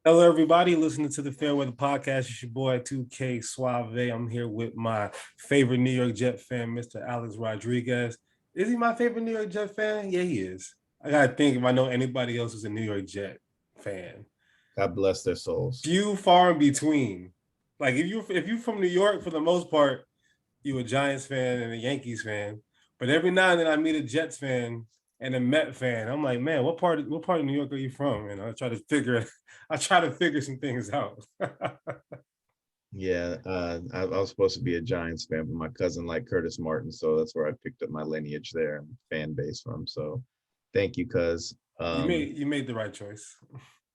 Hello, everybody. Listening to the Fairweather Podcast. It's your boy 2K Suave. I'm here with my favorite New York Jet fan, Mr. Alex Rodriguez. Is he my favorite New York Jet fan? Yeah, he is. I gotta think if I know anybody else who's a New York Jet fan. God bless their souls. Few far in between. Like if you from New York, for the most part, you a Giants fan and a Yankees fan. But every now and then I meet a Jets fan and a Met fan. I'm like, man, what part of New York are you from? And I try to figure some things out. Yeah, I was supposed to be a Giants fan, but my cousin liked Curtis Martin, so that's where I picked up my lineage there and fan base from. So, thank you, cuz. You made the right choice.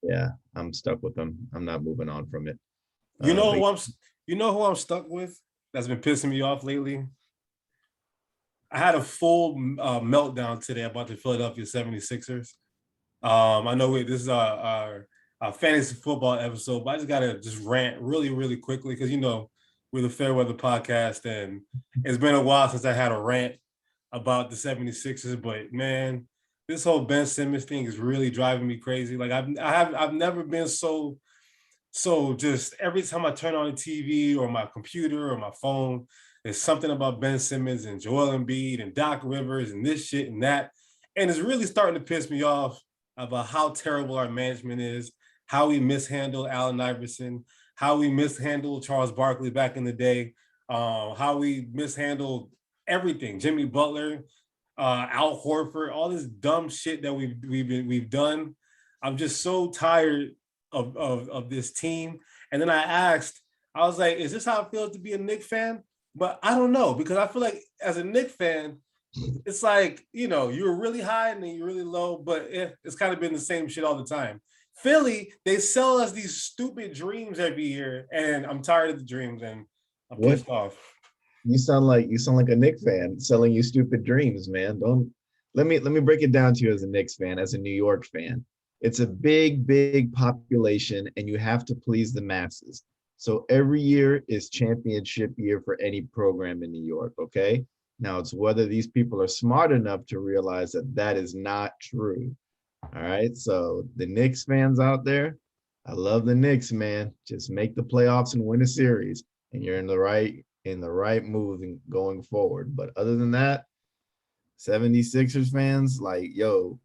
Yeah, I'm stuck with them. I'm not moving on from it. You know But who I'm you know who I'm stuck with that's been pissing me off lately? I had a full meltdown today about the Philadelphia 76ers. I know this is our fantasy football episode, but I just gotta just rant really, really quickly because we're the Fairweather podcast, and it's been a while since I had a rant about the 76ers. But man, this whole Ben Simmons thing is really driving me crazy. Like I've never been so just every time I turn on the TV or my computer or my phone, there's something about Ben Simmons and Joel Embiid and Doc Rivers and this shit and that. And it's really starting to piss me off about how terrible our management is, how we mishandled Allen Iverson, how we mishandled Charles Barkley back in the day, how we mishandled everything. Jimmy Butler, Al Horford, all this dumb shit that we've done. I'm just so tired of this team. And then I was like, is this how it feels to be a Knicks fan? But I don't know, because I feel like as a Knicks fan, it's like, you're really high and then you're really low, but it's kind of been the same shit all the time. Philly, they sell us these stupid dreams every year, and I'm tired of the dreams and I'm what pissed off. you sound like a Knicks fan selling you stupid dreams, man. Don't let me break it down to you as a Knicks fan, as a New York fan. It's a big population, and you have to please the masses. So every year is championship year for any program in New York, okay? Now it's whether these people are smart enough to realize that that is not true. All right. So the Knicks fans out there, I love the Knicks, man. Just make the playoffs and win a series, and you're in the right move going forward. But other than that, 76ers fans, like, yo,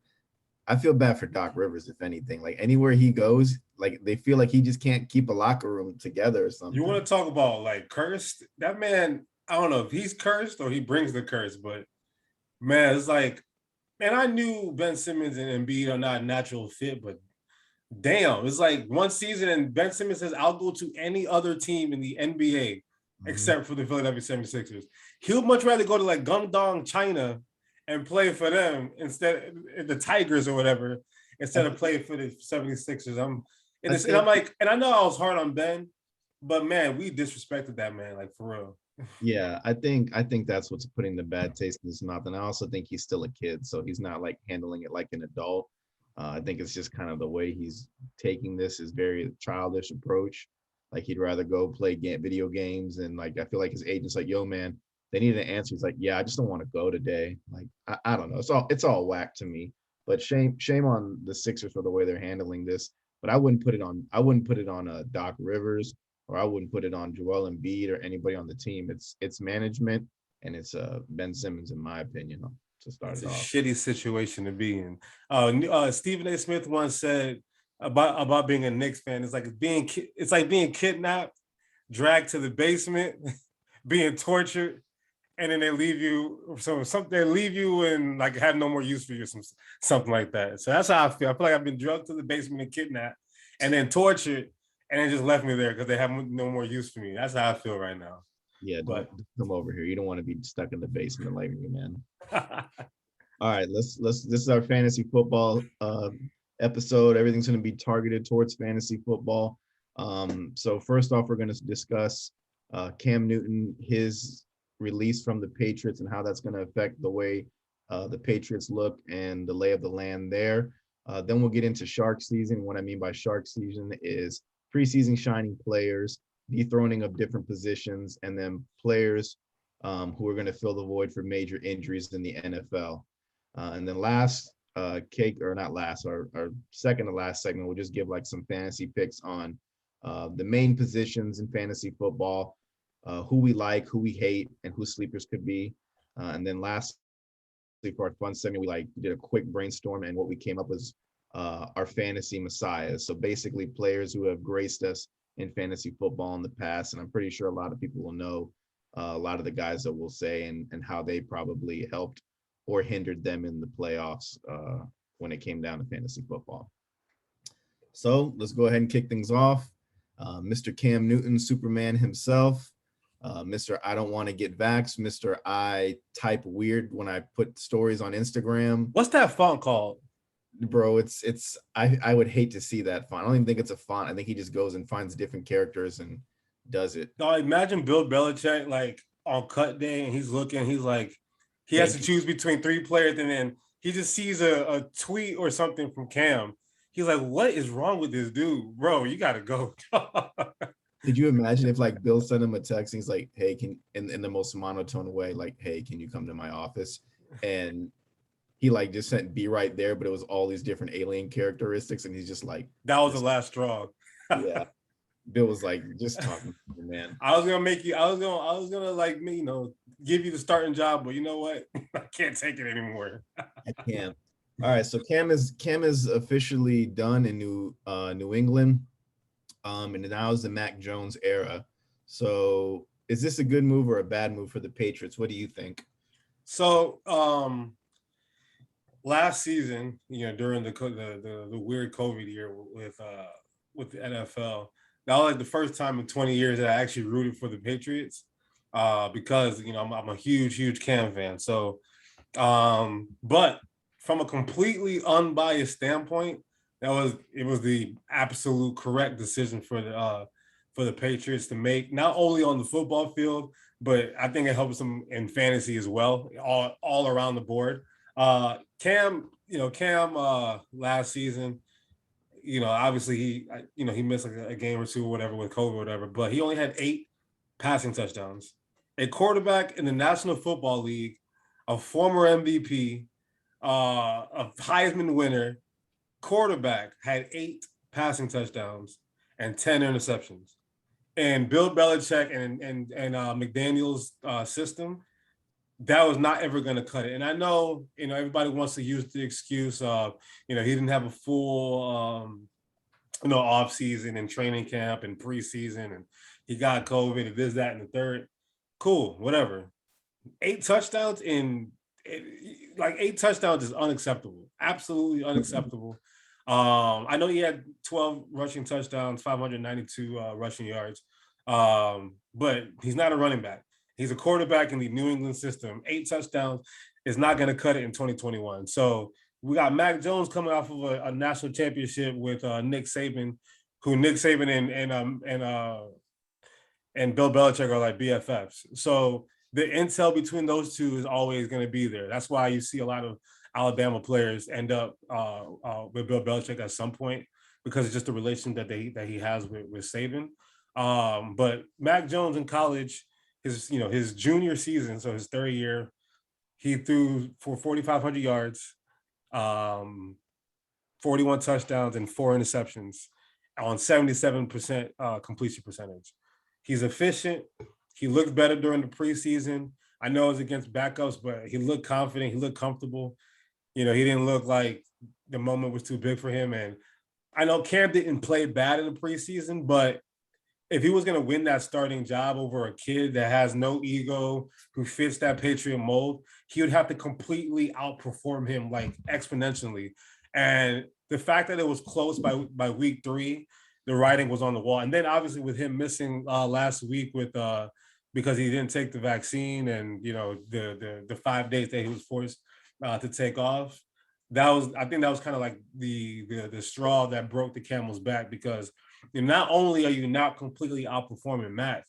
I feel bad for Doc Rivers, if anything. Like anywhere he goes, like they feel like he just can't keep a locker room together or You something. want to talk about like cursed? That man, I don't know if he's cursed or he brings the curse, but man, it's like, man, I knew Ben Simmons and Embiid are not a natural fit, but damn, it's like one season and Ben Simmons says, I'll go to any other team in the NBA Mhm. except for the Philadelphia 76ers. He'll much rather go to like Guangdong, China and play for them instead the Tigers or whatever, I, instead of th- playing for the 76ers. I And I'm think like, and I know I was hard on Ben, but man, we disrespected that man, like for real. Yeah, I think that's what's putting the bad taste in his mouth. And I also think he's still a kid, so he's not like handling it like an adult. I think it's just kind of the way he's taking this is very childish approach. Like he'd rather go play video games, and like I feel like his agent's like, "Yo, man, they need an answer." He's like, "Yeah, I just don't want to go today." Like I don't know. It's all whack to me. But shame on the Sixers for the way they're handling this. But I wouldn't put it on Doc Rivers, or I wouldn't put it on Joel Embiid or anybody on the team. It's management, and it's Ben Simmons, in my opinion, to start It's a it off. shitty situation to be in. Stephen A. Smith once said about being a Knicks fan, it's like being kidnapped, dragged to the basement, being tortured, and then they leave you. They leave you and like have no more use for you, something like that. So that's how I feel. I feel like I've been drugged to the basement and kidnapped, and then tortured, and then just left me there because they have no more use for me. That's how I feel right now. Yeah, don't But come over here. You don't want to be stuck in the basement like me, man. All right, let's. This is our fantasy football episode. Everything's going to be targeted towards fantasy football. So first off, we're going to discuss Cam Newton, his release from the Patriots, and how that's going to affect the way the Patriots look and the lay of the land there. Then we'll get into shark season. What I mean by shark season is preseason shining players, dethroning of different positions, and then players who are going to fill the void for major injuries in the NFL. And then last, cake, or not last, our second to last segment, we'll just give like some fantasy picks on the main positions in fantasy football, who we like, who we hate, and who sleepers could be. And then lastly, for our fun segment, we did a quick brainstorm, and what we came up with our fantasy messiahs. So basically players who have graced us in fantasy football in the past. And I'm pretty sure a lot of people will know a lot of the guys that we'll say and how they probably helped or hindered them in the playoffs when it came down to fantasy football. So let's go ahead and kick things off. Mr. Cam Newton, Superman himself. Mr. I don't want to get vaxxed. Mr. I type weird when I put stories on Instagram. What's that font called? Bro, I would hate to see that font. I don't even think it's a font. I think he just goes and finds different characters and does it. No, imagine Bill Belichick like on cut day and he's looking, he's like, he has to choose between 3 players, and then he just sees a tweet or something from Cam. He's like, what is wrong with this dude? Bro, you gotta go. Could you imagine if like Bill sent him a text and he's like, hey, in the most monotone way, like, hey, can you come to my office? And he like just sent be right there, but it was all these different alien characteristics, and he's just like, that was the last straw. Yeah. Bill was like, just talking to me, man. I was gonna like me, give you the starting job, but you know what? I can't take it anymore. I can't. All right, so Cam is officially done in New England. And now is the Mack Jones era. So is this a good move or a bad move for the Patriots? What do you think? So last season, during the weird COVID year with the NFL, that was like the first time in 20 years that I actually rooted for the Patriots because I'm a huge Cam fan. So but from a completely unbiased standpoint, it was the absolute correct decision for the Patriots to make, not only on the football field, but I think it helps them in fantasy as well, all around the board. Cam last season, obviously he missed like a game or two or whatever with COVID or whatever, but he only had 8 passing touchdowns. A quarterback in the National Football League, a former MVP, a Heisman winner, quarterback had 8 passing touchdowns and 10 interceptions. And Bill Belichick and McDaniel's system, that was not ever going to cut it. And I know, everybody wants to use the excuse of, he didn't have a full, off season and training camp and preseason, and he got COVID and this, that, and the third. Cool, whatever. 8 touchdowns 8 touchdowns is unacceptable. Absolutely unacceptable. I know he had 12 rushing touchdowns, 592 rushing yards, but he's not a running back. He's a quarterback in the New England system. 8 touchdowns is not going to cut it in 2021. So we got Mack Jones coming off of a national championship with Nick Saban, who Nick Saban and Bill Belichick are like BFFs. So the intel between those two is always going to be there. That's why you see a lot of Alabama players end up with Bill Belichick at some point, because it's just the relation that he has with Saban. But Mack Jones in college, his junior season, so his third year, he threw for 4,500 yards, 41 touchdowns, and 4 interceptions on 77% completion percentage. He's efficient. He looked better during the preseason. I know it was against backups, but he looked confident. He looked comfortable. He didn't look like the moment was too big for him. And I know Cam didn't play bad in the preseason, but if he was going to win that starting job over a kid that has no ego, who fits that Patriot mold, he would have to completely outperform him like exponentially. And the fact that it was close by week 3, the writing was on the wall. And then obviously with him missing last week because he didn't take the vaccine and, the 5 days that he was forced to take off, I think that was kind of like the straw that broke the camel's back, because not only are you not completely outperforming Matt,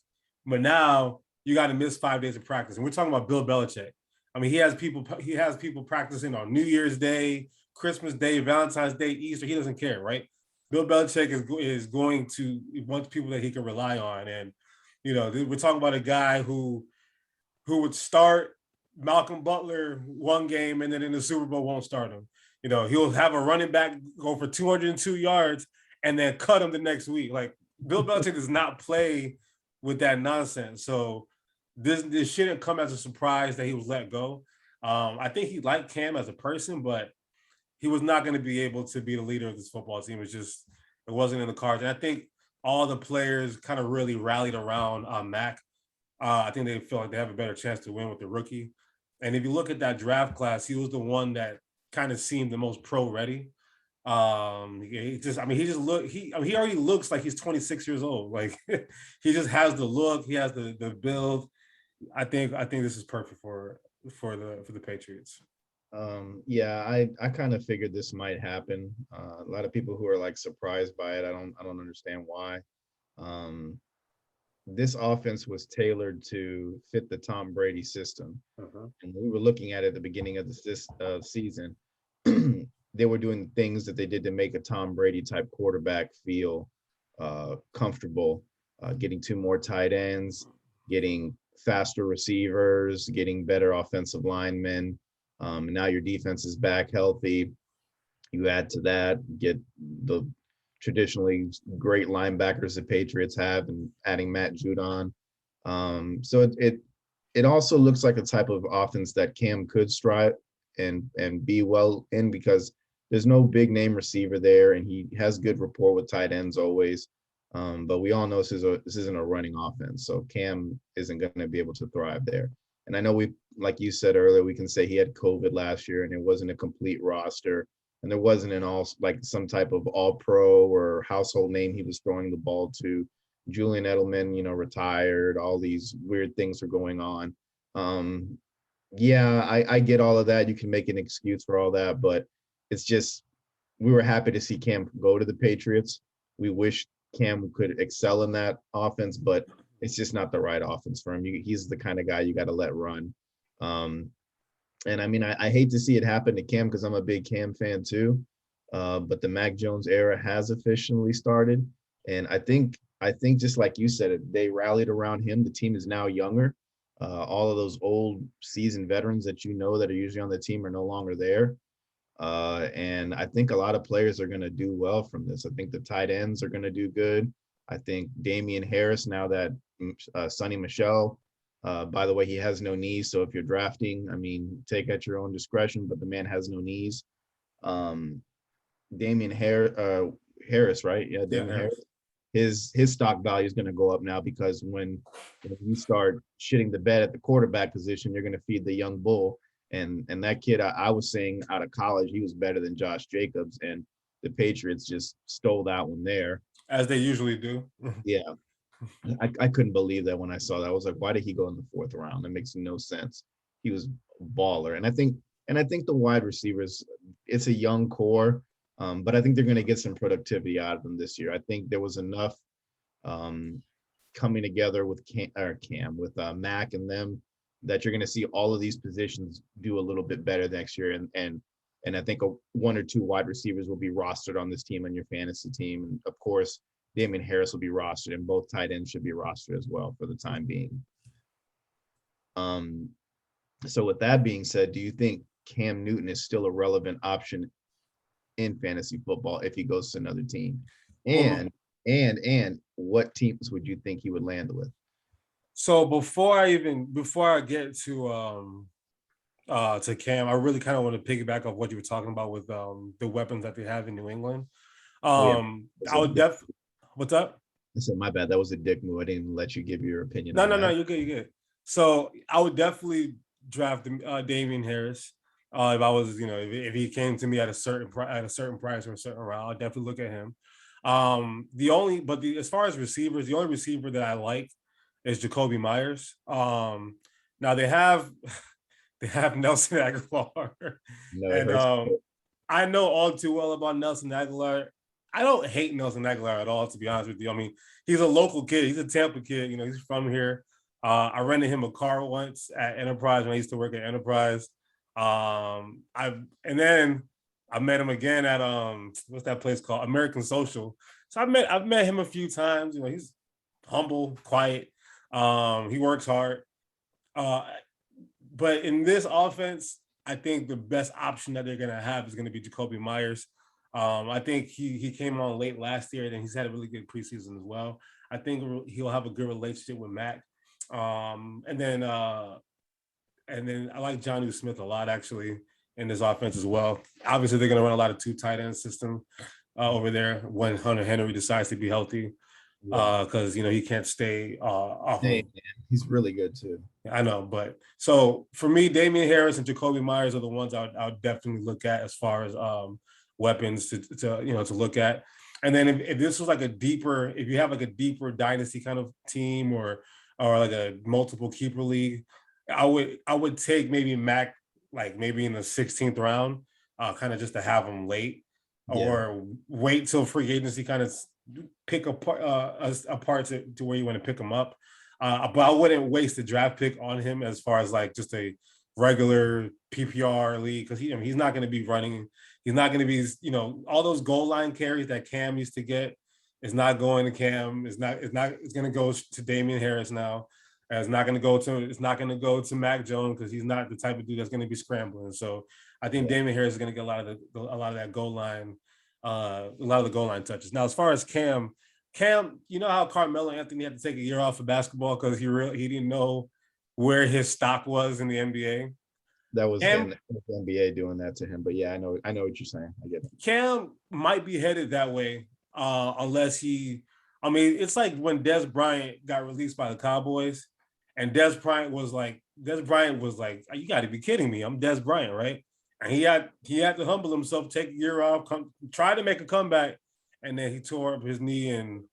but now you got to miss 5 days of practice. And we're talking about Bill Belichick. I mean, he has people practicing on New Year's Day, Christmas Day, Valentine's Day, Easter. He doesn't care, right? Bill Belichick is going to want people that he can rely on. And, we're talking about a guy who would start Malcolm Butler one game and then in the Super Bowl won't start him. He'll have a running back go for 202 yards and then cut him the next week. Like Bill Belichick does not play with that nonsense. So this shouldn't come as a surprise that he was let go. I think he liked Cam as a person, but he was not going to be able to be the leader of this football team. It wasn't in the cards. And I think all the players kind of really rallied around Mack. I think they feel like they have a better chance to win with the rookie. And if you look at that draft class, he was the one that kind of seemed the most pro ready. He already looks like he's 26 years old. Like he just has the look, he has the build. I think this is perfect for the Patriots. Yeah, I kind of figured this might happen. A lot of people who are like surprised by it. I don't understand why. This offense was tailored to fit the Tom Brady system. And we were looking at it at the beginning of this season. They were doing things that they did to make a Tom Brady type quarterback feel comfortable, getting 2 more tight ends, getting faster receivers, getting better offensive linemen. Now your defense is back healthy. You add to that, get the traditionally great linebackers the Patriots have, and adding Matt Judon. So it also looks like a type of offense that Cam could strive and be well in, because there's no big name receiver there, and he has good rapport with tight ends always. But we all know this isn't a running offense, so Cam isn't going to be able to thrive there. And I know like you said earlier, we can say he had COVID last year, and it wasn't a complete roster, and there wasn't some type of all-pro or household name he was throwing the ball to. Julian Edelman, retired. All these weird things are going on. Yeah, I get all of that. You can make an excuse for all that, but it's just, we were happy to see Cam go to the Patriots. We wish Cam could excel in that offense, but it's just not the right offense for him. He's the kind of guy you got to let run. And I mean, I hate to see it happen to Cam because I'm a big Cam fan too. But the Mack Jones era has officially started. And I think just like you said, they rallied around him. The team is now younger. All of those old seasoned veterans that that are usually on the team are no longer there. And I think a lot of players are going to do well from this. I think the tight ends are going to do good. I think Damien Harris, now that Sonny Michel, by the way, he has no knees. So if you're drafting, I mean, take at your own discretion, but the man has no knees. Damien Harris, right? Yeah, Damien Harris. His stock value is going to go up now, because when you start shitting the bed at the quarterback position, you're going to feed the young bull. And that kid, I was saying out of college, he was better than Josh Jacobs, and the Patriots just stole that one there. As they usually do. Yeah. I couldn't believe that when I saw that. I was like, why did he go in the 4th round? That makes no sense. He was a baller. And I think the wide receivers, it's a young core, but I think they're going to get some productivity out of them this year. I think there was enough coming together with Mack and them, that you're going to see all of these positions do a little bit better next year. And I think 1 or 2 wide receivers will be rostered on this team, on your fantasy team. And of course, Damien Harris will be rostered, and both tight ends should be rostered as well for the time being. So with that being said, do you think Cam Newton is still a relevant option in fantasy football if he goes to another team? And what teams would you think he would land with? So before I get to Cam, I really kind of want to piggyback off what you were talking about with the weapons that they have in New England. I would definitely. What's up? I said, my bad. That was a dick move. I didn't let you give your opinion. No, you're good. So I would definitely draft Damien Harris. If I was, if he came to me at a certain price or a certain round, I'd definitely look at him. As far as receivers, the only receiver that I like is Jacoby Myers. Now they have Nelson Aguilar, and I know all too well about Nelson Aguilar. I don't hate Nelson Aguilar at all, to be honest with you. I mean, he's a local kid. He's a Tampa kid. He's from here. I rented him a car once at Enterprise when I used to work at Enterprise. And then I met him again at what's that place called? American Social. So I've met him a few times. He's humble, quiet. He works hard. But in this offense, I think the best option that they're going to have is going to be Jacoby Myers. I think he came on late last year, and he's had a really good preseason as well. I think he'll have a good relationship with Mack. And then I like Jonnu Smith a lot, actually, in this offense as well. Obviously, they're going to run a lot of 2 tight end system over there when Hunter Henry decides to be healthy, because he can't stay off. Hey, man, he's really good too. I know, but so for me, Damien Harris and Jacoby Myers are the ones I would definitely look at as far as weapons to look at. And then if this was if you have like a deeper dynasty kind of team or like a multiple keeper league, I would take maybe Mack like maybe in the 16th round, kind of just to have him late, or wait till free agency kind of pick apart to where you want to pick him up. But I wouldn't waste a draft pick on him as far as like just a regular PPR league, because he's not going to be running. He's not going to be, all those goal line carries that Cam used to get is not going to Cam. It's going to go to Damien Harris now. It's not going to go to Mack Jones, because he's not the type of dude that's going to be scrambling. So I think Damien Harris is going to get a lot of that goal line, a lot of the goal line touches. Now, as far as Cam, you know how Carmelo Anthony had to take a year off of basketball because he didn't know where his stock was in the NBA. That was the NBA doing that to him. But yeah, I know what you're saying. I get it. Cam might be headed that way, unless it's like when Dez Bryant got released by the Cowboys, and Dez Bryant was like, you got to be kidding me. I'm Dez Bryant, right? And he had to humble himself, take a year off, try to make a comeback, and then he tore up his knee, and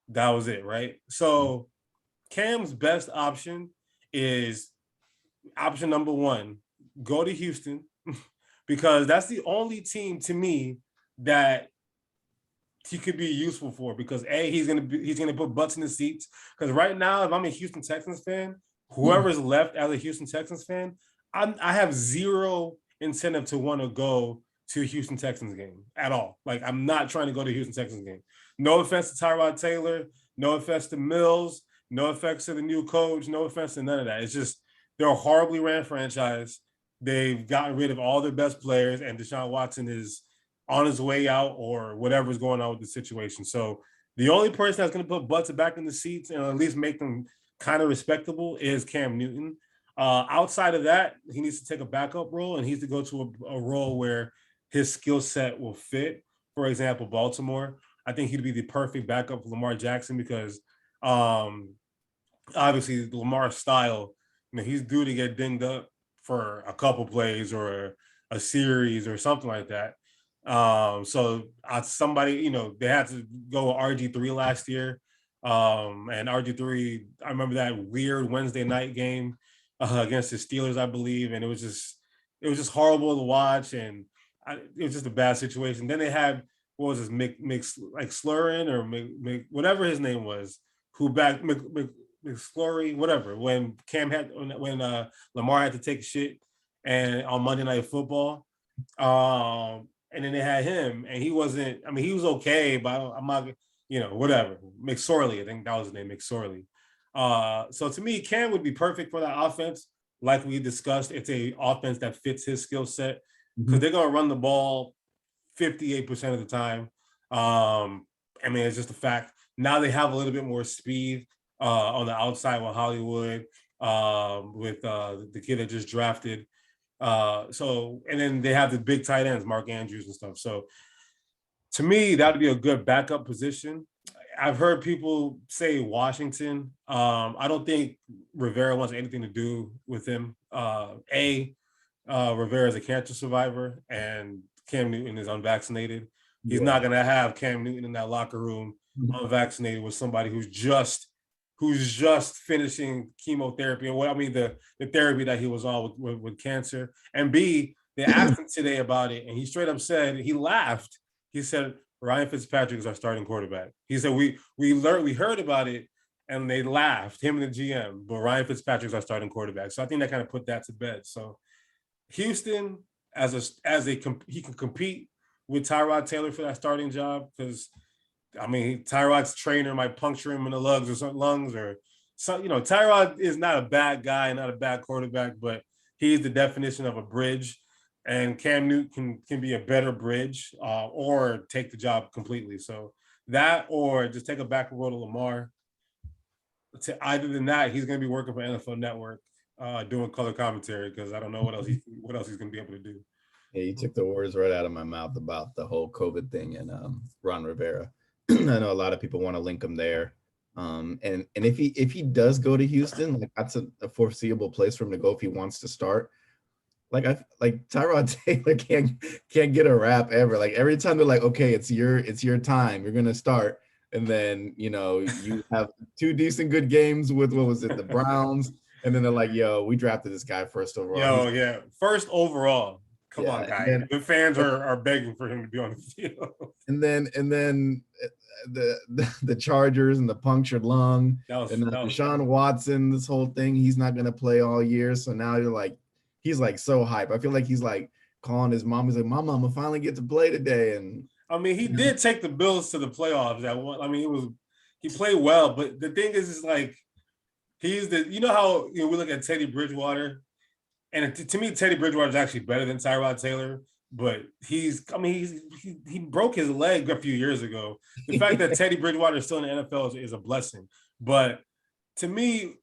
that was it, right? So Cam's best option is option number 1, go to Houston, because that's the only team to me that he could be useful for, because he's gonna put butts in the seats. Because right now, if I'm a Houston Texans fan, whoever's left as a Houston Texans fan, I have zero incentive to want to go to a Houston Texans game at all. Like, I'm not trying to go to a Houston Texans game. No offense to Tyrod Taylor, no offense to Mills, no offense to the new coach, no offense to none of that. It's just they're a horribly ran franchise. They've gotten rid of all their best players, and Deshaun Watson is on his way out, or whatever's going on with the situation. So the only person that's going to put butts back in the seats and at least make them kind of respectable is Cam Newton. Outside of that, he needs to take a backup role, and he needs to go to a role where his skill set will fit. For example, Baltimore. I think he'd be the perfect backup for Lamar Jackson, because obviously Lamar's style, he's due to get dinged up for a couple plays or a series or something like that. So somebody, they had to go with RG3 last year. And RG3, I remember that weird Wednesday night game against the Steelers, I believe. And it was just horrible to watch. And it was just a bad situation. Then they had, what was this, Slurrin or whatever his name was, who back McSlurry, whatever, when Lamar had to take a shit and on Monday Night Football. And then they had him, and he wasn't, he was okay, but I'm not, whatever. McSorley, I think that was his name, McSorley. So to me, Cam would be perfect for that offense. Like we discussed, it's a offense that fits his skill set, because they're going to run the ball 58% of the time. It's just a fact. Now they have a little bit more speed on the outside with Hollywood, with the kid that just drafted. And then they have the big tight ends, Mark Andrews and stuff. So to me, that would be a good backup position. I've heard people say Washington. I don't think Rivera wants anything to do with him. Rivera is a cancer survivor, and Cam Newton is unvaccinated. He's not going to have Cam Newton in that locker room unvaccinated with somebody who's just finishing chemotherapy, and the therapy that he was on with cancer. And B, they asked him today about it, and he straight up said, he laughed. He said, Ryan Fitzpatrick is our starting quarterback. He said, we heard about it, and they laughed, him and the GM, but Ryan Fitzpatrick is our starting quarterback. So I think that kind of put that to bed. So Houston, he can compete with Tyrod Taylor for that starting job, because Tyrod's trainer might puncture him in the lungs or something. Tyrod is not a bad guy, not a bad quarterback, but he's the definition of a bridge, and Cam Newton can be a better bridge or take the job completely. So that, or just take a backward role to Lamar. Either than that, he's going to be working for NFL Network doing color commentary, because I don't know what else he's going to be able to do. Yeah, you took the words right out of my mouth about the whole COVID thing and Ron Rivera. I know a lot of people want to link him there. And if he does go to Houston, like that's a foreseeable place for him to go if he wants to start. Like Tyrod Taylor can't get a rap ever. Like every time they're like, okay, it's your time, you're gonna start, and then you have 2 decent good games with what was it, the Browns, and then they're like, yo, we drafted this guy first overall. First overall. Come on, guy. Then, the fans are begging for him to be on the field. And then the Chargers and the punctured lung and Deshaun Watson, this whole thing, he's not gonna play all year. So now you're like, he's like so hype. I feel like he's like calling his mom. He's like, "Mama, I'm gonna finally get to play today." And I mean, he did take the Bills to the playoffs. He played well, but the thing is like he's how we look at Teddy Bridgewater. And to me, Teddy Bridgewater is actually better than Tyrod Taylor, but he broke his leg a few years ago. The fact that Teddy Bridgewater is still in the NFL is a blessing. But to me,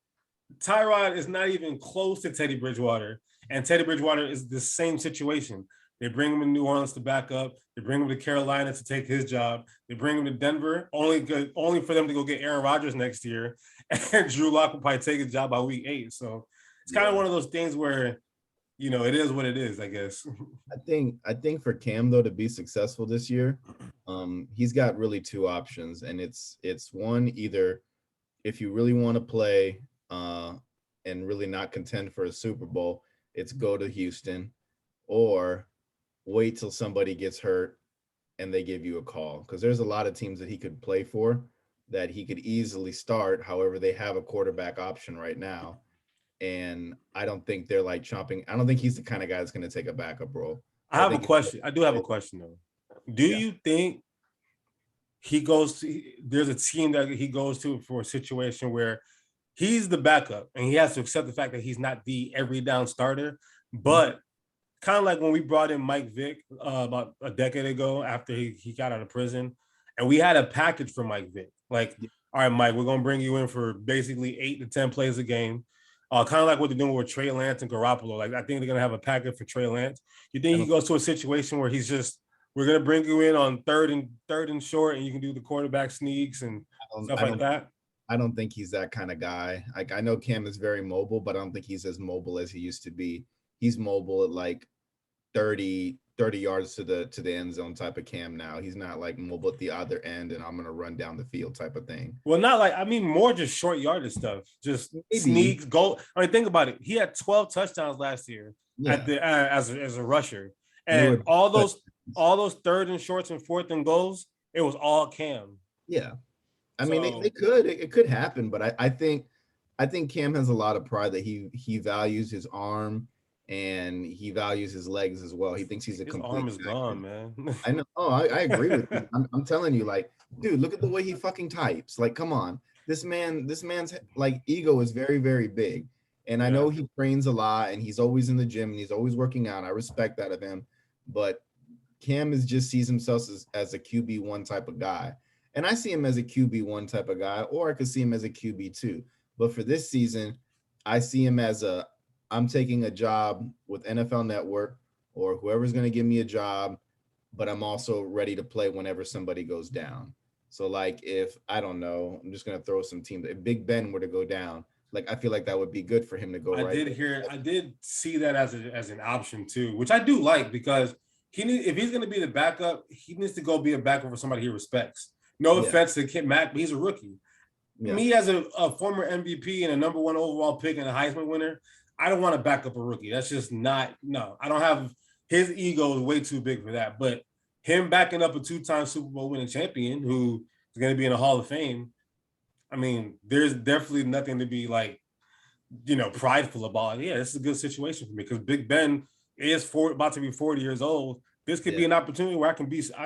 Tyrod is not even close to Teddy Bridgewater, and Teddy Bridgewater is the same situation. They bring him to New Orleans to back up. They bring him to Carolina to take his job. They bring him to Denver only for them to go get Aaron Rodgers next year, and Drew Lock will probably take his job by week 8. So it's kind of one of those things where, it is what it is, I guess. I think for Cam, though, to be successful this year, he's got really 2 options. And it's one, either if you really want to play and really not contend for a Super Bowl, it's go to Houston, or wait till somebody gets hurt and they give you a call. Because there's a lot of teams that he could play for that he could easily start. However, they have a quarterback option right now. And I don't think they're like chomping. I don't think he's the kind of guy that's going to take a backup role. I have a question. I do have a question, though. Do you think there's a team that he goes to for a situation where he's the backup and he has to accept the fact that he's not the every down starter, but kind of like when we brought in Mike Vick about a decade ago after he got out of prison, and we had a package for Mike Vick. Like, all right, Mike, we're going to bring you in for basically 8 to 10 plays a game. Kind of like what they're doing with Trey Lance and Garoppolo. Like, I think they're going to have a package for Trey Lance. You think he goes to a situation where he's just, we're going to bring you in on third and short, and you can do the quarterback sneaks and stuff like that? I don't think he's that kind of guy. Like, I know Cam is very mobile, but I don't think he's as mobile as he used to be. He's mobile at like 30 yards to the end zone type of Cam now. He's not like mobile at the other end and I'm going to run down the field type of thing. Well, not like, I mean, more just short yardage stuff, just sneaks, goal. I mean, think about it. He had 12 touchdowns last year as a rusher. And all those third and shorts and fourth and goals, it was all Cam. Yeah. I mean, it could happen, but I think Cam has a lot of pride that he values his arm and he values his legs as well. He thinks he's his arm is gone, man. I know. Oh, I agree with you. I'm telling you, like, dude, look at the way he fucking types. Like, come on, this man's like ego is very, very big, and I know he trains a lot and he's always in the gym and he's always working out. I respect that of him, but Cam just sees himself as a QB1 type of guy. And I see him as a QB1 type of guy, or I could see him as a QB2. But for this season, I see him as I'm taking a job with NFL Network or whoever's going to give me a job, but I'm also ready to play whenever somebody goes down. So, like, if, I don't know, I'm just going to throw some teams. If Big Ben were to go down, like, I feel like that would be good for him to go I did see that as an option, too, which I do like, because if he's going to be the backup, he needs to go be a backup for somebody he respects. No offense to Mack, but he's a rookie. Yeah. Me as a former MVP and a number 1 overall pick and a Heisman winner, I don't want to back up a rookie. That's just I don't have, his ego is way too big for that. But him backing up a 2-time Super Bowl winning champion who is going to be in the Hall of Fame, I mean, there's definitely nothing to be like, prideful about. Yeah, this is a good situation for me because Big Ben is about to be 40 years old. This could be an opportunity where I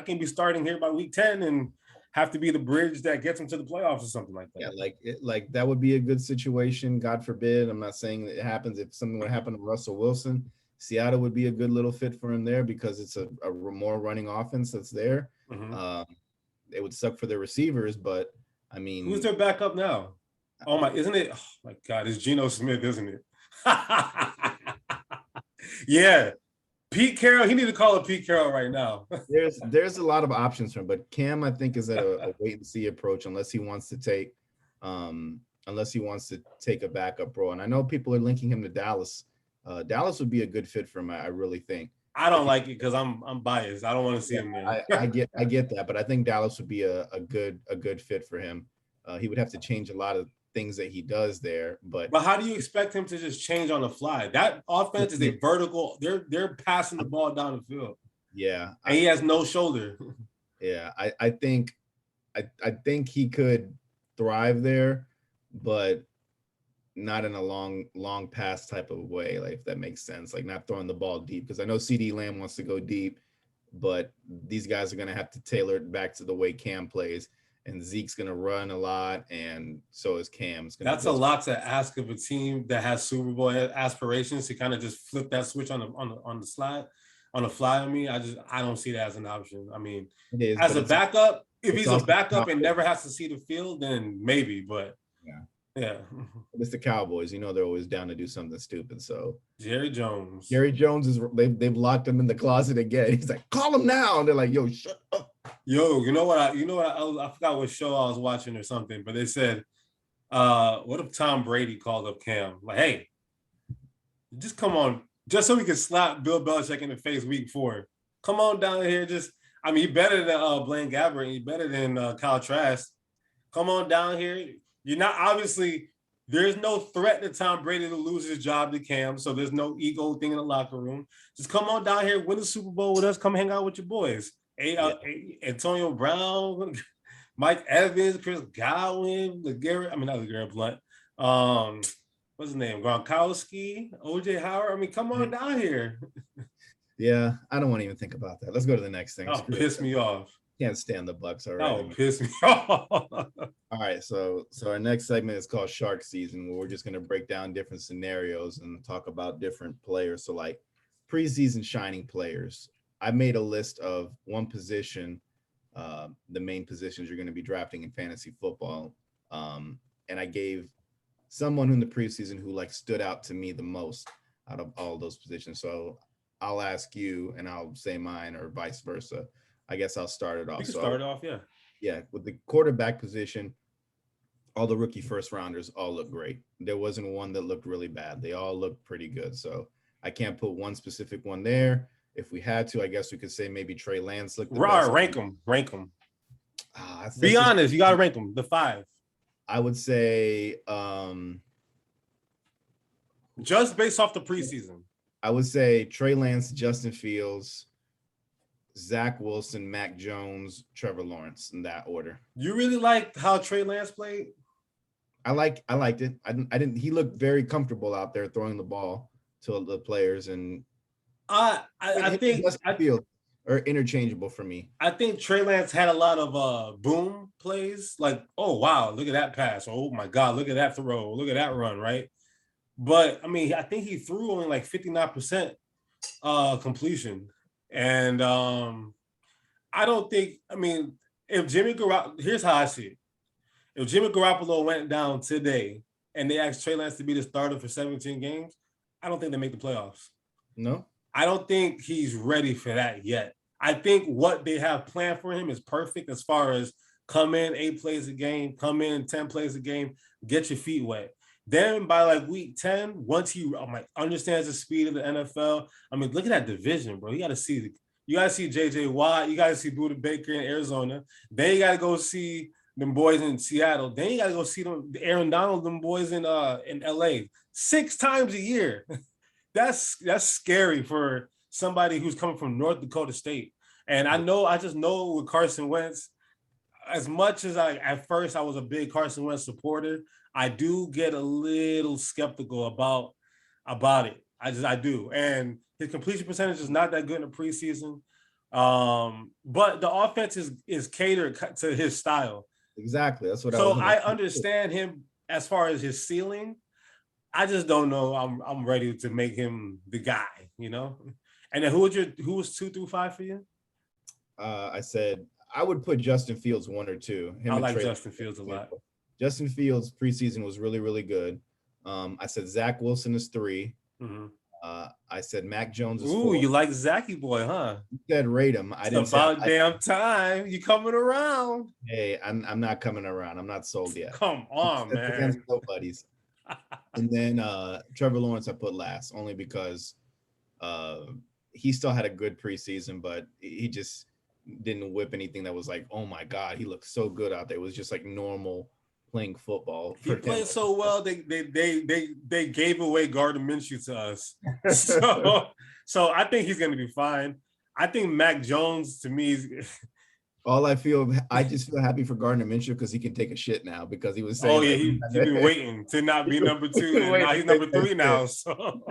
can be starting here by week 10 and have to be the bridge that gets him to the playoffs or something like that. Yeah, like that would be a good situation. God forbid. I'm not saying that it happens. If something would happen to Russell Wilson, Seattle would be a good little fit for him there because it's a more running offense that's there. Mm-hmm. It would suck for their receivers, but I mean, who's their backup now? Isn't it? Oh my God, it's Geno Smith, isn't it? Yeah. Pete Carroll, he need to call it Pete Carroll right now. there's a lot of options for him, but Cam, I think, is at a wait and see approach unless he wants to take a backup role. And I know people are linking him to Dallas. Dallas would be a good fit for him, I really think. I don't like it because I'm biased. I don't want to see him there. I get that, but I think Dallas would be a good fit for him. He would have to change a lot of things that he does there, but how do you expect him to just change on the fly? That offense is a vertical. They're passing the ball down the field. Yeah, and he has no shoulder. Yeah, I think he could thrive there, but not in a long pass type of way, like if that makes sense, like not throwing the ball deep, because I know CD Lamb wants to go deep, but these guys are going to have to tailor it back to the way Cam plays, and Zeke's going to run a lot, and so is Cam. That's a lot to ask of a team that has Super Bowl aspirations to kind of just flip that switch on the fly. I mean, I don't see that as an option. I mean, as a backup, if he's a backup and never has to see the field, then maybe, but yeah. It's the Cowboys. They're always down to do something stupid. So Jerry Jones is they've locked him in the closet again. He's like, call him now. And they're like, yo, shut up. Yo, I forgot what show I was watching or something, but they said, what if Tom Brady called up Cam? Like, hey, just come on, just so we can slap Bill Belichick in the face week 4. Come on down here. You're better than Blaine Gabbert. You're better than Kyle Trask. Come on down here. You're not, obviously, there's no threat to Tom Brady to lose his job to Cam, so there's no ego thing in the locker room. Just come on down here, win the Super Bowl with us, come hang out with your boys. Antonio Brown, Mike Evans, Chris Godwin, not LeGarrette Blunt. What's his name? Gronkowski, OJ Howard. I mean, come on down here. Yeah, I don't want to even think about that. Let's go to the next thing. Oh, piss me off. Can't stand the Bucks already. Oh, piss me off. All right, so our next segment is called Shark Season, where we're just going to break down different scenarios and talk about different players. So like preseason shining players. I made a list of one position, the main positions you're going to be drafting in fantasy football. And I gave someone in the preseason who like stood out to me the most out of all those positions. So I'll ask you and I'll say mine, or vice versa. I guess I'll start it off. You can start it off, yeah. Yeah, with the quarterback position, all the rookie first rounders all look great. There wasn't one that looked really bad. They all looked pretty good. So I can't put one specific one there. If we had to, I guess we could say maybe Trey Lance looked the best. Rank them. Be honest, you got to rank them, the 5. I would say just based off the preseason. I would say Trey Lance, Justin Fields, Zach Wilson, Mack Jones, Trevor Lawrence, in that order. You really liked how Trey Lance played? I liked it. I didn't. He looked very comfortable out there throwing the ball to the players, and I think Field are interchangeable for me. I think Trey Lance had a lot of boom plays, like, oh wow, look at that pass, oh my God, look at that throw, look at that run, right? But I mean, I think he threw only like 59% completion. And I don't think, I mean, if Jimmy Garoppolo, here's how I see it. If Jimmy Garoppolo went down today and they asked Trey Lance to be the starter for 17 games, I don't think they make the playoffs. No? I don't think he's ready for that yet. I think what they have planned for him is perfect as far as come in 8 plays a game, come in 10 plays a game, get your feet wet. Then by like week 10, once he understands the speed of the NFL, I mean, look at that division, bro. You got to see JJ Watt. You got to see Budda Baker in Arizona. Then you got to go see them boys in Seattle. Then you got to go see them, Aaron Donald, them boys in LA 6 times a year. That's scary for somebody who's coming from North Dakota State. And I just know with Carson Wentz, as much as at first I was a big Carson Wentz supporter, I do get a little skeptical about it. I do. And his completion percentage is not that good in the preseason. But the offense is catered to his style. Exactly. That's what I So was. I understand him as far as his ceiling. I just don't know. I'm ready to make him the guy, you know. And then who was 2 through 5 for you? I said I would put Justin Fields 1 or 2. I like Justin Fields a lot. Justin Fields preseason was really, really good. I said Zach Wilson is 3. Mm-hmm. I said Mack Jones is 4. Ooh, you like Zachy boy, huh? You said rate him. I didn't. It's about damn time you coming around. Hey, I'm not coming around. I'm not sold yet. Come on, man. Against nobodies. And then Trevor Lawrence I put last, only because he still had a good preseason, but he just didn't whip anything that was like, oh my God, he looked so good out there. It was just like normal playing football. He played so well. They gave away Gardner Minshew to us. So I think he's gonna be fine. I think Mack Jones to me is I just feel happy for Gardner Minshew because he can take a shit now, because he was saying, oh yeah, he's been waiting to not be number 2, and now he's number 3 now. So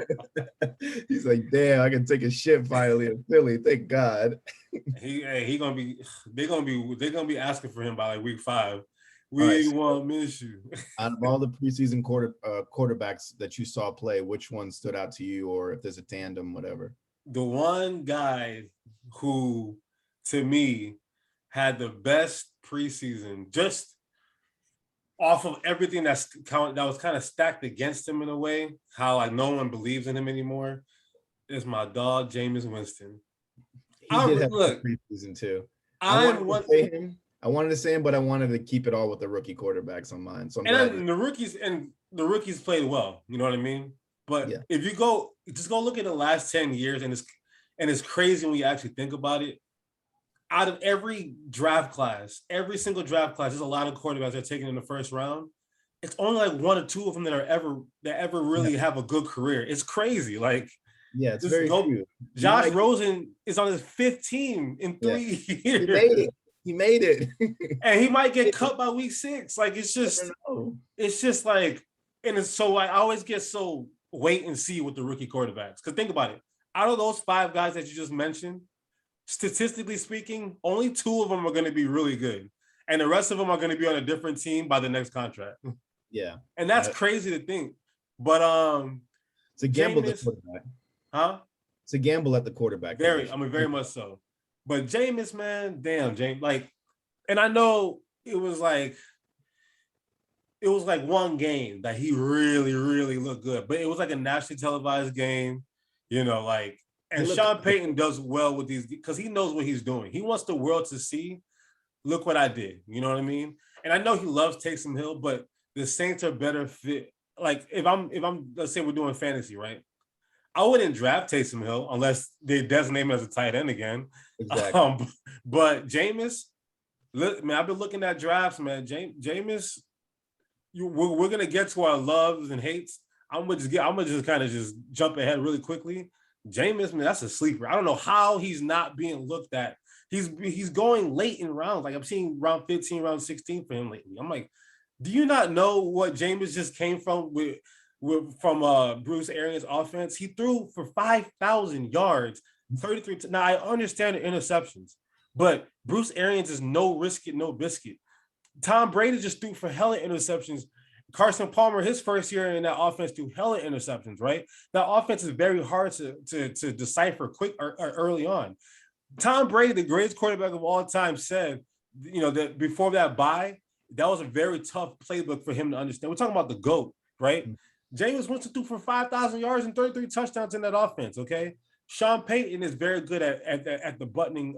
he's like, damn, I can take a shit finally in Philly. Thank God. They're gonna be asking for him by like week 5. We want Minshew. Out of all the preseason quarterbacks that you saw play, which one stood out to you, or if there's a tandem, whatever? The one guy who, to me, had the best preseason, just off of everything that was kind of stacked against him in a way, how like no one believes in him anymore, is my dog Jameis Winston. He did have a preseason too. I wanted to say him, but I wanted to keep it all with the rookie quarterbacks on mine. So the rookies played well. You know what I mean? But if you go look at the last 10 years, and it's crazy when you actually think about it. Out of every draft class, every single draft class, there's a lot of quarterbacks that are taken in the first round. It's only like 1 or 2 of them that ever really have a good career. It's crazy. Like, yeah, it's very few. Josh Rosen is on his 5th team in 3 years. He made it. And he might get cut by week 6. Like, it's just like, and it's so I always get so wait and see with the rookie quarterbacks. Because think about it. Out of those 5 guys that you just mentioned, statistically speaking, only 2 of them are going to be really good. And the rest of them are going to be on a different team by the next contract. Yeah. And that's crazy to think. But it's a gamble at the quarterback. Huh? It's a gamble at the quarterback. Very much so. But Jameis, man, damn, James, like, and I know it was like one game that he really, really looked good, but it was like a nationally televised game, you know, like, and Sean Payton does well with these because he knows what he's doing. He wants the world to see, look what I did. You know what I mean? And I know he loves Taysom Hill, but the Saints are better fit. Like, if I'm, let's say we're doing fantasy, right? I wouldn't draft Taysom Hill unless they designate him as a tight end again. Exactly. But Jameis, man, I've been looking at drafts, man. Jameis, we're gonna get to our loves and hates. I'm gonna just kind of just jump ahead really quickly. Jameis, man, that's a sleeper. I don't know how he's not being looked at. He's going late in rounds. Like, I'm seeing round 15, round 16 for him lately. I'm like, do you not know what Jameis just came from from Bruce Arians' offense? He threw for 5,000 yards, 33. Now, I understand the interceptions, but Bruce Arians is no risk it, no biscuit. Tom Brady just threw for hella interceptions. Carson Palmer, his first year in that offense, threw hella interceptions, right? That offense is very hard to decipher quick or early on. Tom Brady, the greatest quarterback of all time, said, you know, that before that bye, that was a very tough playbook for him to understand. We're talking about the GOAT, right? Jameis Winston threw for 5,000 yards and 33 touchdowns in that offense, okay? Sean Payton is very good at the buttoning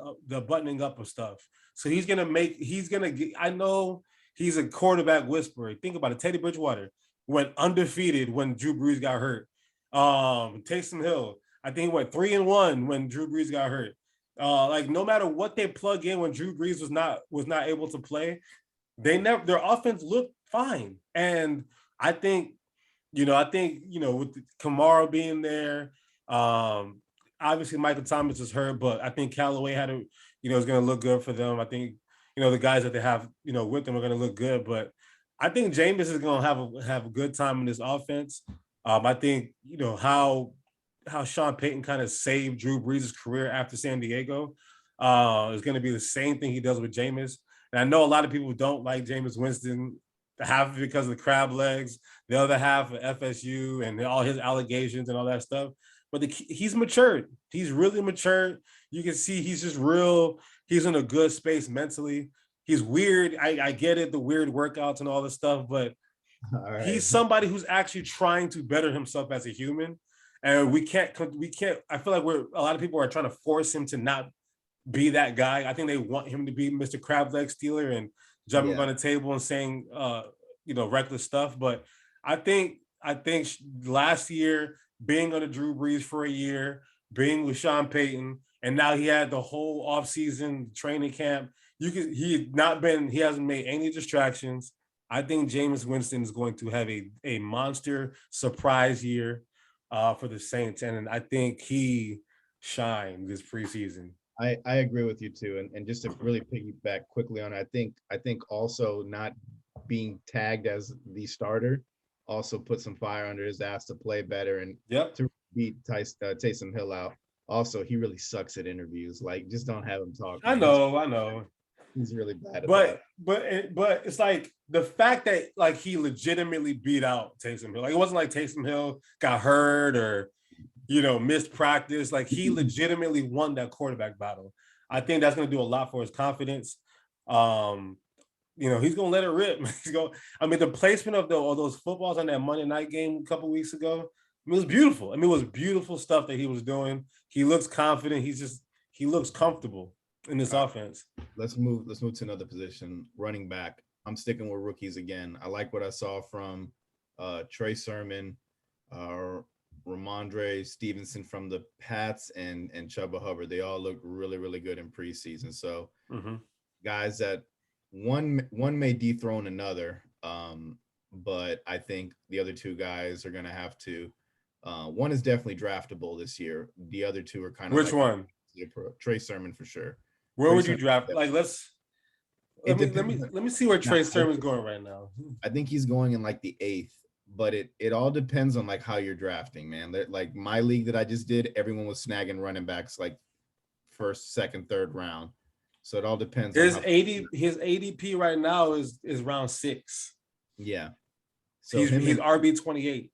up of stuff. So I know he's a quarterback whisperer. Think about it. Teddy Bridgewater went undefeated when Drew Brees got hurt. Taysom Hill, I think he went 3-1 when Drew Brees got hurt. Like, no matter what they plug in when Drew Brees was not able to play, their offense looked fine. And I think with Kamara being there, obviously Michael Thomas is hurt, but I think Callaway is going to look good for them. I think, the guys that they have, with them are going to look good, but I think Jameis is going to have a good time in this offense. I think, how Sean Payton kind of saved Drew Brees' career after San Diego. It's going to be the same thing he does with Jameis. And I know a lot of people don't like Jameis Winston, half of it because of the crab legs, the other half of FSU and all his allegations and all that stuff. But he's matured. He's really matured. You can see he's just real. He's in a good space mentally. He's weird. I get it, the weird workouts and all this stuff, but he's somebody who's actually trying to better himself as a human. And we can't, I feel like a lot of people are trying to force him to not be that guy. I think they want him to be Mr. Crab Leg Stealer and jumping on the table and saying, reckless stuff. But I think last year, being under Drew Brees for a year, being with Sean Payton, and now he had the whole offseason training camp. He hasn't made any distractions. I think Jameis Winston is going to have a monster surprise year for the Saints. And I think he shined this preseason. I agree with you too. And just to really piggyback quickly on it, I think also not being tagged as the starter also put some fire under his ass to play better and to beat Taysom Hill out. Also, he really sucks at interviews. Like, just don't have him talk. I know. He's really bad at that. But it's like the fact that like he legitimately beat out Taysom Hill. Like, it wasn't like Taysom Hill got hurt or missed practice. Like, he legitimately won that quarterback battle. I think that's going to do a lot for his confidence. He's going to let it rip. The placement of those footballs on that Monday night game a couple weeks ago, it was beautiful. It was beautiful stuff that he was doing. He looks confident. He looks comfortable in this offense. Let's move to another position, running back. I'm sticking with rookies again. I like what I saw from Trey Sermon, Ramondre Stevenson from the Pats, and Chuba Hubbard. They all look really, really good in preseason. So guys that one may dethrone another, but I think the other two guys are going to have to. One is definitely draftable this year. The other two are kind of which one? Trey Sermon for sure. Where would you draft? Like, let me see where Trey Sermon's going right now. I think he's going in like the 8th, but it all depends on like how you're drafting, man. Like my league that I just did, everyone was snagging running backs like first, second, third round. So it all depends. His ADP right now is round 6. Yeah. So he's RB 28.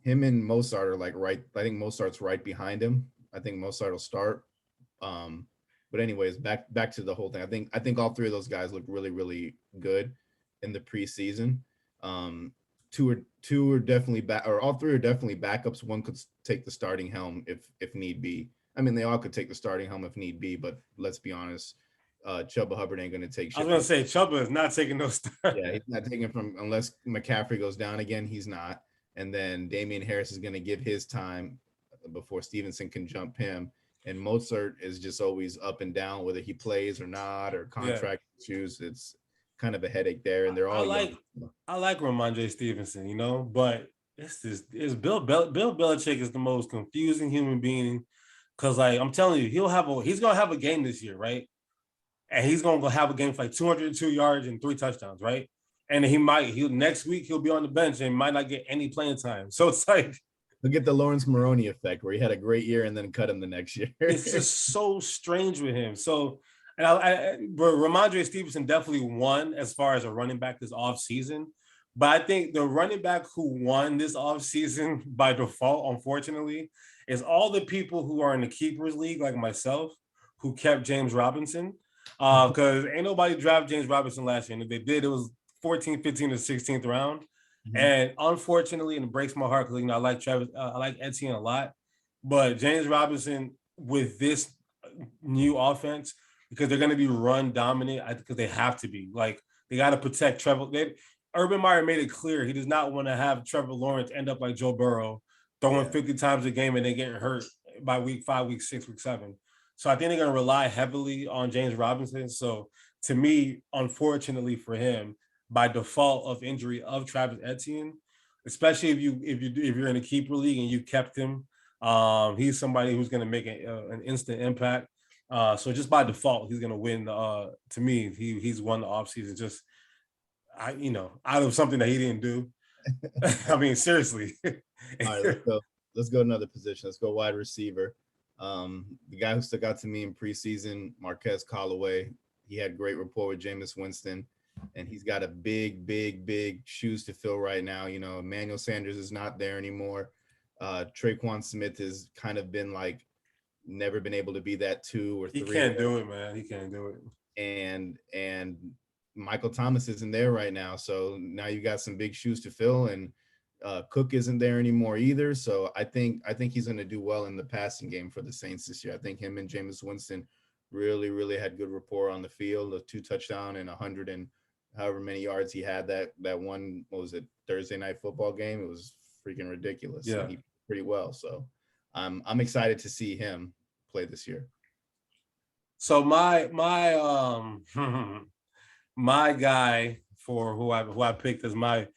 Him and Mostert are like right. I think Mostert's right behind him. I think Mostert will start. But anyways, back to the whole thing. I think all three of those guys look really, really good in the preseason. Two are definitely back, or all three are definitely backups. One could take the starting helm if need be. They all could take the starting helm if need be, but let's be honest, Chuba Hubbard ain't going to take shit. I was going to say Chuba is not taking no start. Yeah, he's not taking from unless McCaffrey goes down again. He's not. And then Damien Harris is going to give his time before Stevenson can jump him. And Mostert is just always up and down, whether he plays or not, or contract issues. It's kind of a headache there. And they're all I like Ramondre Stevenson, but it's Bill Belichick is the most confusing human being. Cause like I'm telling you, he's gonna have a game this year, right? And he's gonna have a game for like 202 yards and 3 touchdowns, right? And next week he'll be on the bench and might not get any playing time. So it's like he'll get the Lawrence Maroney effect where he had a great year and then cut him the next year. It's just so strange with him. So, but Ramondre Stevenson definitely won as far as a running back this offseason. But I think the running back who won this offseason by default, unfortunately, is all the people who are in the Keepers League, like myself, who kept James Robinson. Because ain't nobody drafted James Robinson last year. And if they did, it was 14th, 15th, or 16th round. Mm-hmm. And unfortunately, and it breaks my heart because I like I like Etienne a lot, but James Robinson with this new offense, because they're going to be run dominant, because they have to be. Like, they got to protect Trevor. Urban Meyer made it clear he does not want to have Trevor Lawrence end up like Joe Burrow, throwing 50 times a game and then getting hurt by week 5, week 6, week 7. So I think they're going to rely heavily on James Robinson. So to me, unfortunately for him, by default of injury of Travis Etienne, especially if you're in a keeper league and you kept him, he's somebody who's going to make an instant impact. So just by default, he's going to win. To me, he's won the offseason just out of something that he didn't do. Seriously. All right, let's go to another position. Let's go wide receiver. The guy who stuck out to me in preseason, Marquez Callaway, he had great rapport with Jameis Winston, and he's got a big shoes to fill right now. You know, Emmanuel Sanders is not there anymore. Traquan Smith has kind of been like never been able to be that 2 or 3. He can't do it, man. He can't do it. And Michael Thomas isn't there right now, so now you got some big shoes to fill, and Cook isn't there anymore either. So I think he's going to do well in the passing game for the Saints this year. I think him and Jameis Winston really had good rapport on the field. A 2 touchdown and 100 and however many yards he had that one, what was it, Thursday night football game? It was freaking ridiculous. Yeah, and he played pretty well. So I'm excited to see him play this year. So my my guy for who I picked as my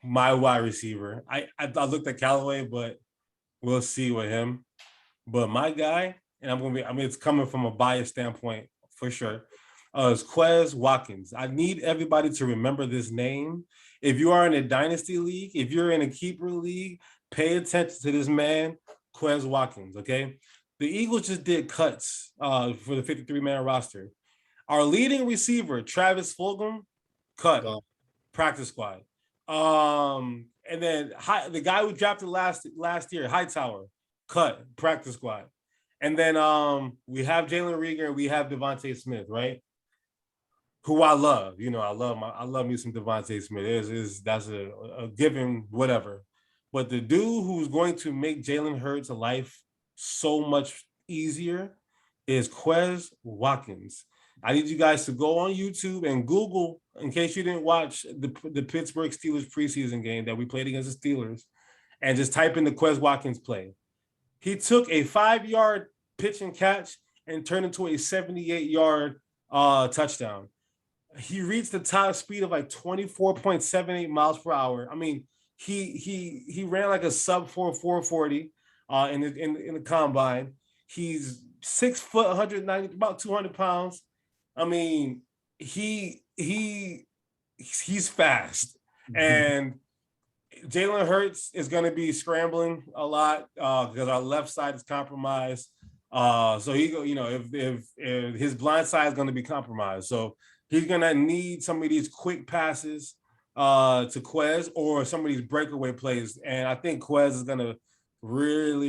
wide receiver. I looked at Callaway, but we'll see with him. But my guy, and it's coming from a biased standpoint for sure, is Quez Watkins. I need everybody to remember this name. If you are in a dynasty league, if you're in a keeper league, pay attention to this man, Quez Watkins, okay? The Eagles just did cuts for the 53-man roster. Our leading receiver, Travis Fulgham, cut, practice squad. And then the guy who drafted last year, Hightower, cut, practice squad. And then we have Jalen Reagor and we have Devonta Smith, right? Who I love. You know, I love me some Devonta Smith. That's a given, whatever. But the dude who's going to make Jalen Hurts' life so much easier is Quez Watkins. I need you guys to go on YouTube and Google, in case you didn't watch the Pittsburgh Steelers preseason game that we played against the Steelers, and just type in the Quez Watkins play. He took a 5-yard pitch and catch and turned into a 78-yard touchdown. He reached the top speed of like 24.78 miles per hour. I mean, he ran like a sub 4.40 in the combine. He's 6 foot, 190, about 200 pounds. I mean, he's fast, and Jalen Hurts is going to be scrambling a lot because our left side is compromised. So if his blind side is going to be compromised, so he's going to need some of these quick passes to Quez or some of these breakaway plays, and I think Quez is going to really,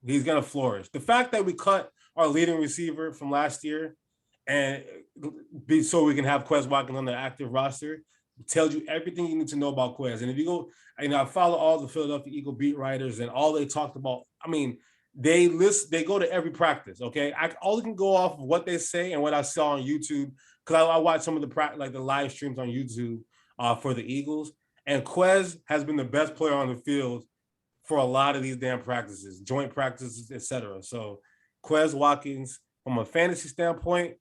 he's going to flourish. The fact that we cut our leading receiver from last year and so we can have Quez Watkins on the active roster tells you everything you need to know about Quez. And if you go, I follow all the Philadelphia Eagle beat writers, and all they talked about, I mean, they go to every practice, okay? I only can go off of what they say and what I saw on YouTube, because I watch some of the live streams on YouTube for the Eagles. And Quez has been the best player on the field for a lot of these damn practices, joint practices, etc. So Quez Watkins, from a fantasy standpoint,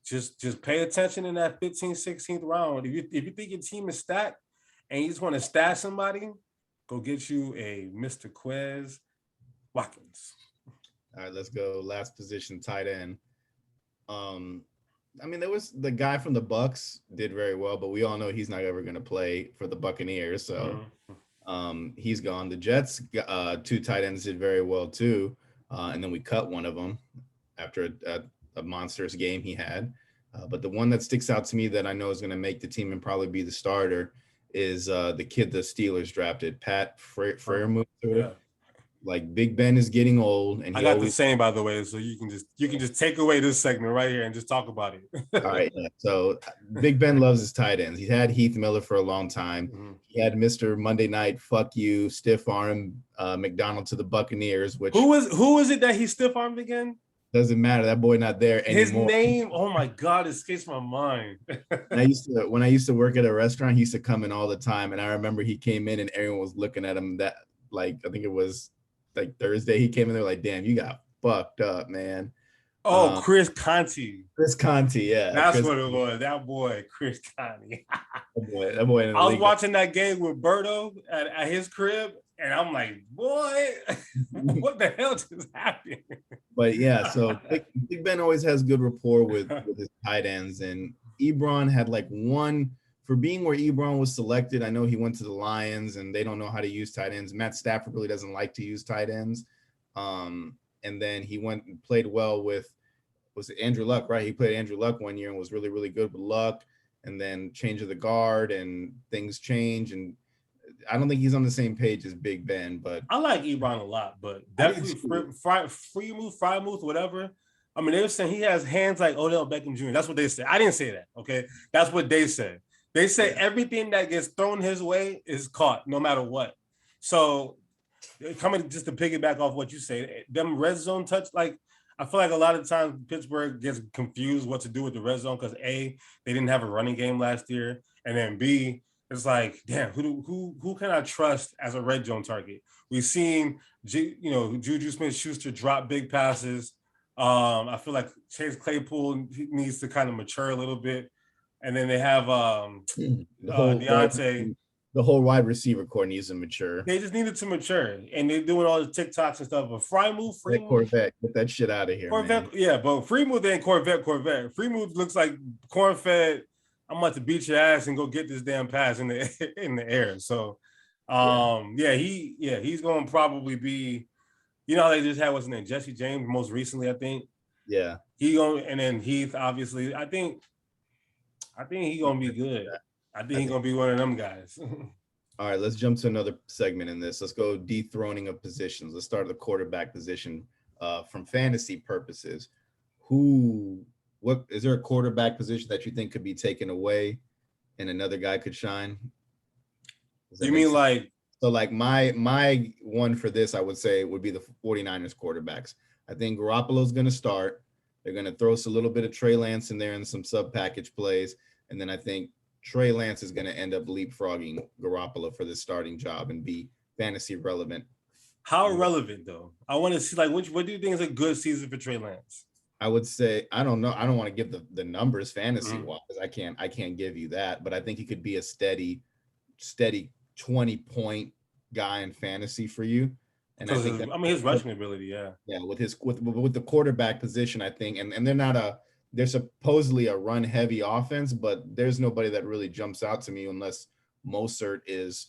just pay attention in that 15th, 16th round. If you think your team is stacked and you just want to stash somebody, go get you a Mr. Quez Watkins. All right, let's go. Last position, tight end. There was the guy from the Bucks did very well, but we all know he's not ever going to play for the Buccaneers, so he's gone. The Jets, 2 tight ends did very well too, and then we cut one of them after a monstrous game he had. But the one that sticks out to me that I know is going to make the team and probably be the starter is the kid the Steelers drafted, Pat Freiermuth. Yeah. Like Big Ben is getting old, and I got the same, by the way, so you can just take away this segment right here and just talk about it. All right. Yeah. So Big Ben loves his tight ends. He had Heath Miller for a long time. Mm-hmm. He had Mr. Monday Night Fuck You stiff arm McDonald to the Buccaneers. Which who is it that he stiff armed again? Doesn't matter. That boy not there anymore. His name, oh my God, it escapes my mind. When I used to work at a restaurant, he used to come in all the time, and I remember he came in and everyone was looking at him. That I think it was like Thursday, he came in there like, damn, you got fucked up, man. Oh, Chris Conti. Chris Conti, yeah. That's what it was. That boy, Chris Conti. that boy. I was watching that game with Berto at his crib, and I'm like, boy, what the hell just happened? But yeah, so Big Ben always has good rapport with his tight ends, and Ebron had like one. For being where Ebron was selected, I know he went to the Lions and they don't know how to use tight ends. Matt Stafford really doesn't like to use tight ends. And then he went and played well with, was it Andrew Luck, right? He played Andrew Luck one year and was really, really good with Luck. And then change of the guard and things change. And I don't think he's on the same page as Big Ben, but I like Ebron a lot, but definitely free move, whatever. I mean, they were saying he has hands like Odell Beckham Jr. That's what they said. I didn't say that, okay? That's what they said. They say everything that gets thrown his way is caught, no matter what. So, coming just to piggyback off what you say, them red zone touch, like, I feel like a lot of times Pittsburgh gets confused what to do with the red zone because A, they didn't have a running game last year, and then B, it's like, damn, who can I trust as a red zone target? We've seen, Juju Smith-Schuster drop big passes. I feel like Chase Claypool needs to kind of mature a little bit. And then they have Deontay. The whole wide receiver core needs to mature. They just needed to mature. And they're doing all the TikToks and stuff. But free move. Corvette, get that shit out of here, Corvette, man. Yeah, but free move ain't Corvette. Free move looks like corn-fed, I'm about to beat your ass and go get this damn pass in the air. So, he's going to probably be, they just had what's his name, Jesse James most recently, I think. Yeah. And then Heath, obviously. I think he's going to be good. I think he's going to be one of them guys. All right, let's jump to another segment in this. Let's go dethroning of positions. Let's start at the quarterback position from fantasy purposes. What is there a quarterback position that you think could be taken away and another guy could shine? You mean like my one for this, I would say, would be the 49ers quarterbacks. I think Garoppolo's going to start. They're going to throw us a little bit of Trey Lance in there and some sub-package plays. And then I think Trey Lance is going to end up leapfrogging Garoppolo for this starting job and be fantasy relevant. How relevant, though? I want to see, what do you think is a good season for Trey Lance? I would say, I don't know. I don't want to give the numbers fantasy wise. I can't give you that, but I think he could be a steady 20-point guy in fantasy for you. And I think his rushing ability, yeah. Yeah, with the quarterback position, I think, and they're supposedly a run heavy offense, but there's nobody that really jumps out to me unless Mostert is.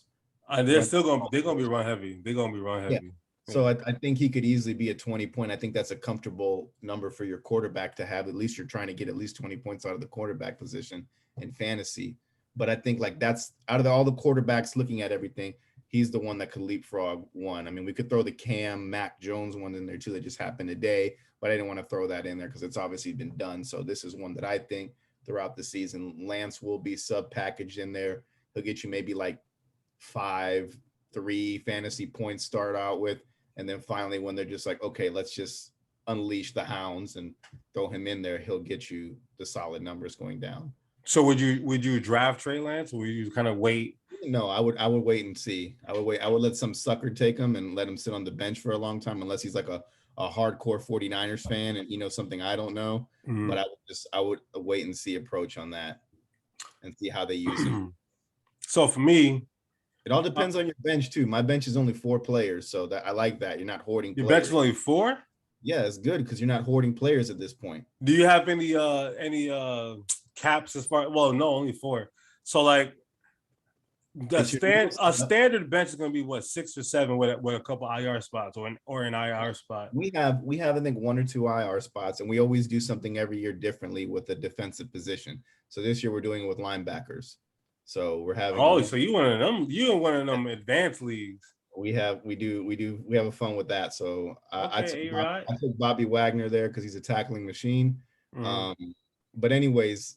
They're gonna be run heavy. They're gonna be run heavy. Yeah. So I think he could easily be a 20-point. I think that's a comfortable number for your quarterback to have. At least you're trying to get at least 20 points out of the quarterback position in fantasy. But I think that's out of all the quarterbacks looking at everything, he's the one that could leapfrog one. I mean, we could throw the Mack Jones one in there too that just happened today, but I didn't want to throw that in there because it's obviously been done. So this is one that I think throughout the season, Lance will be sub-packaged in there. He'll get you maybe like 5-3 fantasy points start out with. And then finally, when they're just like, okay, let's just unleash the hounds and throw him in there, he'll get you the solid numbers going down. So would you draft Trey Lance, or would you kind of wait? No, I would wait and see. I would let some sucker take him and let him sit on the bench for a long time, unless he's like a hardcore 49ers fan and something I don't know. Mm-hmm. But I would wait and see approach on that and see how they use him. So for me, it all depends on your bench too. My bench is only 4 players, so that I like that. You're not hoarding your players. Bench is only 4? Yeah, it's good because you're not hoarding players at this point. Do you have any caps as far? Well, no, only 4. So like a standard bench is going to be what, 6 or 7 with a couple IR spots or an IR spot. We have I think 1 or 2 IR spots, and we always do something every year differently with the defensive position. So this year we're doing it with linebackers. So we're having. Oh, so you one of them? You in one of them advanced leagues? We have a fun with that. So I took Bobby Wagner there because he's a tackling machine. But anyways,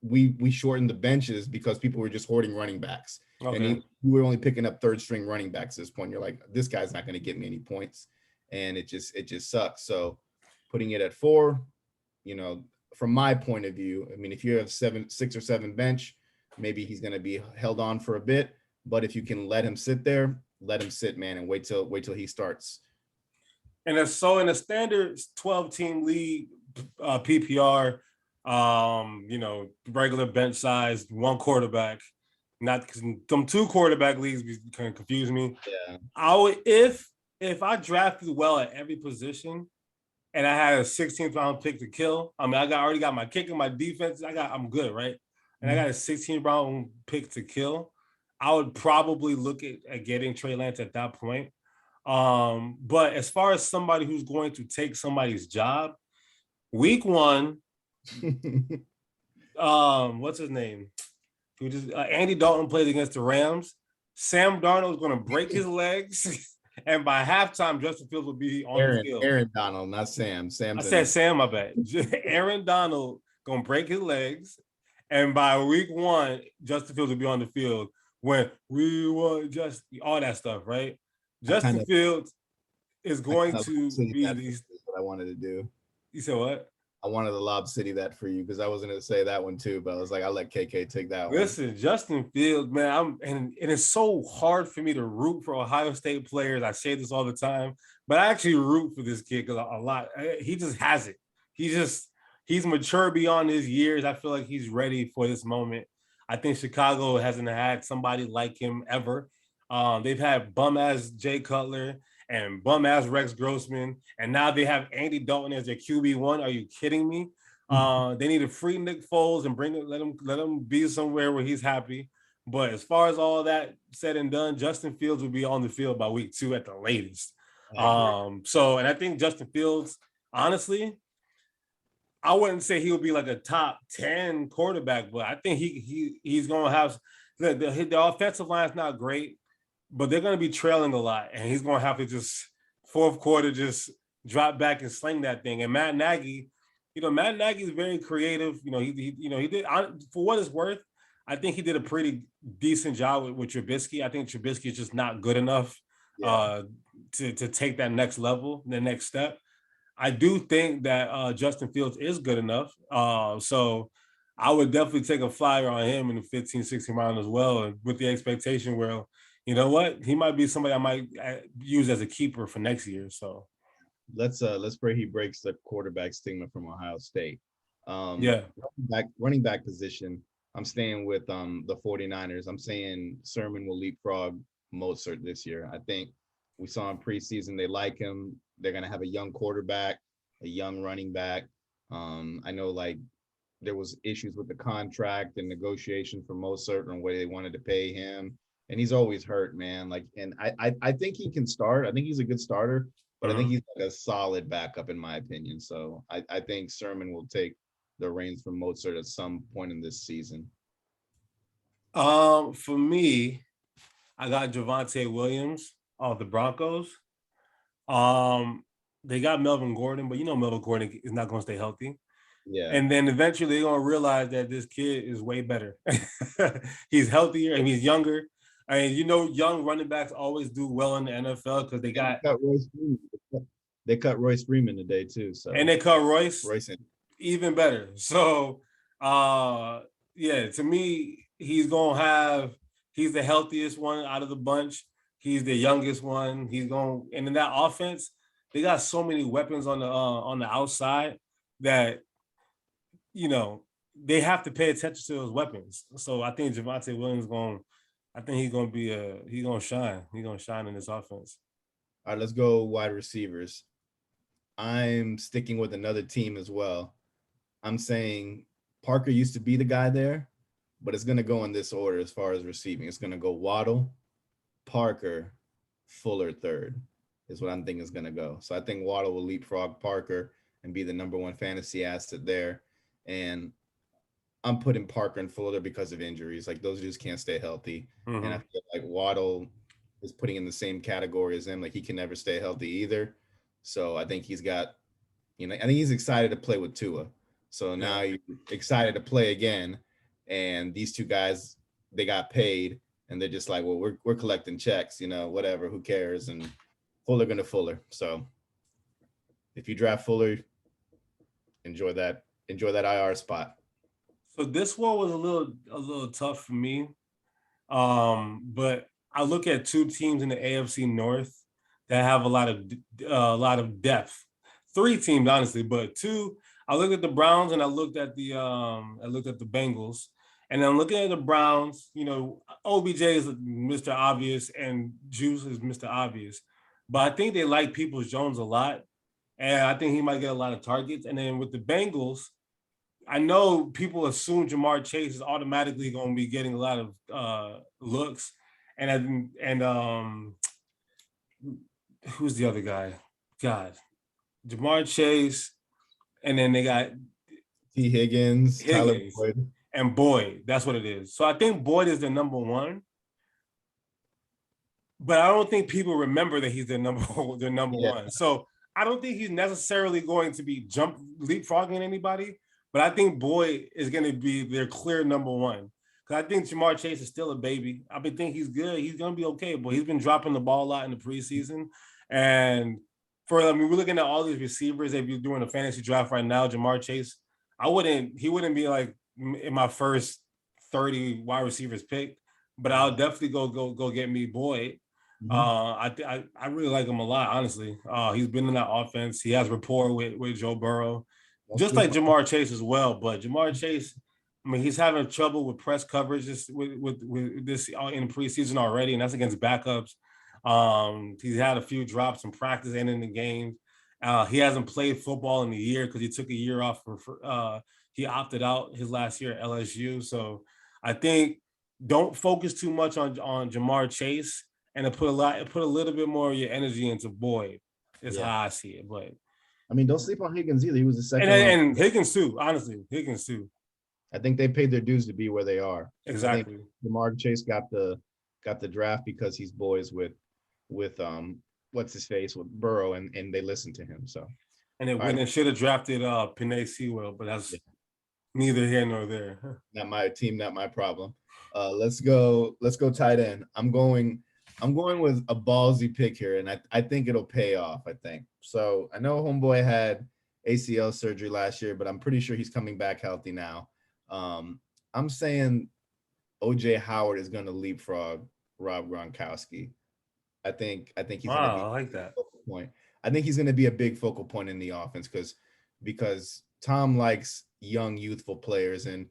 we shortened the benches because people were just hoarding running backs, and we were only picking up 3rd string running backs at this point. You're like, this guy's not going to get me any points, and it just sucks. So putting it at 4, from my point of view, I mean, if you have 6 or 7 bench, maybe he's going to be held on for a bit. But if you can let him sit there, let him sit, man, and wait till he starts. And so in a standard 12-team league, PPR, regular bench size, 1 quarterback, not because them 2 quarterback leagues kind of confuse me. Yeah. I would, if I drafted well at every position and I had a 16th round pick to kill, I mean, already got my kicker, my defense, I'm good, right? And I got a 16th round pick to kill, I would probably look at getting Trey Lance at that point. But as far as somebody who's going to take somebody's job, week 1, what's his name? Who just Andy Dalton played against the Rams. Sam Darnold is going to break his legs, and by halftime, Justin Fields will be on the field. Aaron Donald, not Sam. I said Sam, my bad. Aaron Donald going to break his legs, and by week 1, Justin Fields will be on the field when we want just all that stuff, right? Justin Fields is going to be these. What I wanted to do. You said what? I wanted to lob city that for you because I was going to say that one too, but I was like, I'll let KK take that one. Listen, Justin Fields, man, and it's so hard for me to root for Ohio State players. I say this all the time, but I actually root for this kid because a lot. He just has it. He's mature beyond his years. I feel like he's ready for this moment. I think Chicago hasn't had somebody like him ever. They've had bum-ass Jay Cutler and bum-ass Rex Grossman, and now they have Andy Dalton as their QB1. Are you kidding me? They need to free Nick Foles and let him be somewhere where he's happy. But as far as all that said and done, Justin Fields will be on the field by week 2 at the latest. And I think Justin Fields, honestly, I wouldn't say he'll be like a top 10 quarterback, but I think he's going to have the offensive line is not great, but they're going to be trailing a lot, and he's going to have to just fourth quarter just drop back and sling that thing. And Matt Nagy is very creative. He did, for what it's worth, I think he did a pretty decent job with Trubisky. I think Trubisky is just not good enough to take that next level, the next step. I do think that Justin Fields is good enough. So I would definitely take a flyer on him in the 15, 16 round as well, and with the expectation where, you know what, he might be somebody I might use as a keeper for next year. So let's pray he breaks the quarterback stigma from Ohio State. Running back position, I'm staying with the 49ers. I'm saying Sermon will leapfrog Mostert this year. I think we saw in preseason they like him. They're going to have a young quarterback, a young running back. I know like there was issues with the contract and negotiation for Mostert and where they wanted to pay him. And he's always hurt, man. And I think he can start. I think he's a good starter, but I think he's like a solid backup in my opinion. So I think Sermon will take the reins from Mostert at some point in this season. For me, I got Javonte Williams of the Broncos. They got Melvin Gordon, but Melvin Gordon is not going to stay healthy. Yeah. And then eventually they're going to realize that this kid is way better. He's healthier and he's younger. And young running backs always do well in the NFL because they cut Royce Freeman today too. So and they cut Royce even better. So to me, he's the healthiest one out of the bunch. He's the youngest one. And in that offense, they got so many weapons on the outside that they have to pay attention to those weapons. So I think Javonte Williams he's gonna shine. He's gonna shine in this offense. All right, let's go wide receivers. I'm sticking with another team as well. I'm saying Parker used to be the guy there, but it's gonna go in this order as far as receiving. It's gonna go Waddle, Parker, Fuller third is what I'm thinking is gonna go. So I think Waddle will leapfrog Parker and be the number one fantasy asset there. And I'm putting Parker and Fuller because of injuries. Like those dudes can't stay healthy. And I feel like Waddle is putting in the same category as him. Like he can never stay healthy either. So I think he's got, I think he's excited to play with Tua. So now he's excited to play again. And these two guys, they got paid and they're just like, well, we're collecting checks, whatever, who cares? And Fuller gonna Fuller. So if you draft Fuller, enjoy that IR spot. So this one was a little tough for me. But I look at two teams in the AFC North that have a lot of depth. Three teams, honestly, but two. I looked at the Browns and I looked at the Bengals. And I'm looking at the Browns, OBJ is Mr. Obvious and Juice is Mr. Obvious. But I think they like Peoples-Jones a lot. And I think he might get a lot of targets. And then with the Bengals, I know people assume Jamar Chase is automatically going to be getting a lot of looks. And who's the other guy? God, Jamar Chase, and then they got T. Higgins, Tyler Higgins Boyd. and Boyd. That's what it is. So I think Boyd is the number one, but I don't think people remember that he's the number one. So I don't think he's necessarily going to be leapfrogging anybody, but I think Boyd is going to be their clear number one. Because I think Jamar Chase is still a baby. I think he's good. He's going to be okay, but he's been dropping the ball a lot in the preseason. And we're looking at all these receivers. If you're doing a fantasy draft right now, Jamar Chase, he wouldn't be like in my first 30 wide receivers picked, but I'll definitely go get me Boyd. I really like him a lot, honestly. He's been in that offense. He has rapport with Joe Burrow, just like Jamar Chase as well. But Jamar Chase, I mean, he's having trouble with press coverage with this in the preseason already, and that's against backups. He's had a few drops in practice and in the game. He hasn't played football in a year because he took a year off he opted out his last year at LSU. So I think don't focus too much on Jamar Chase and put a little bit more of your energy into Boyd. Is how I see it. But I mean, don't sleep on Higgins either. He was the second. And Higgins too. Honestly, Higgins too. I think they paid their dues to be where they are. Exactly. Jamar Chase got the draft because he's boys with what's his face with Burrow, and they listened to him. So and it should have drafted Penei Sewell, but that's neither here nor there. Not my team, not my problem. Let's go tight end. I'm going with a ballsy pick here, and I think it'll pay off. I think so. I know homeboy had ACL surgery last year, but I'm pretty sure he's coming back healthy now. I'm saying OJ Howard is going to leapfrog Rob Gronkowski. I think he's going to be I like that point. I think he's going to be a big focal point in the offense because Tom likes young, youthful players, and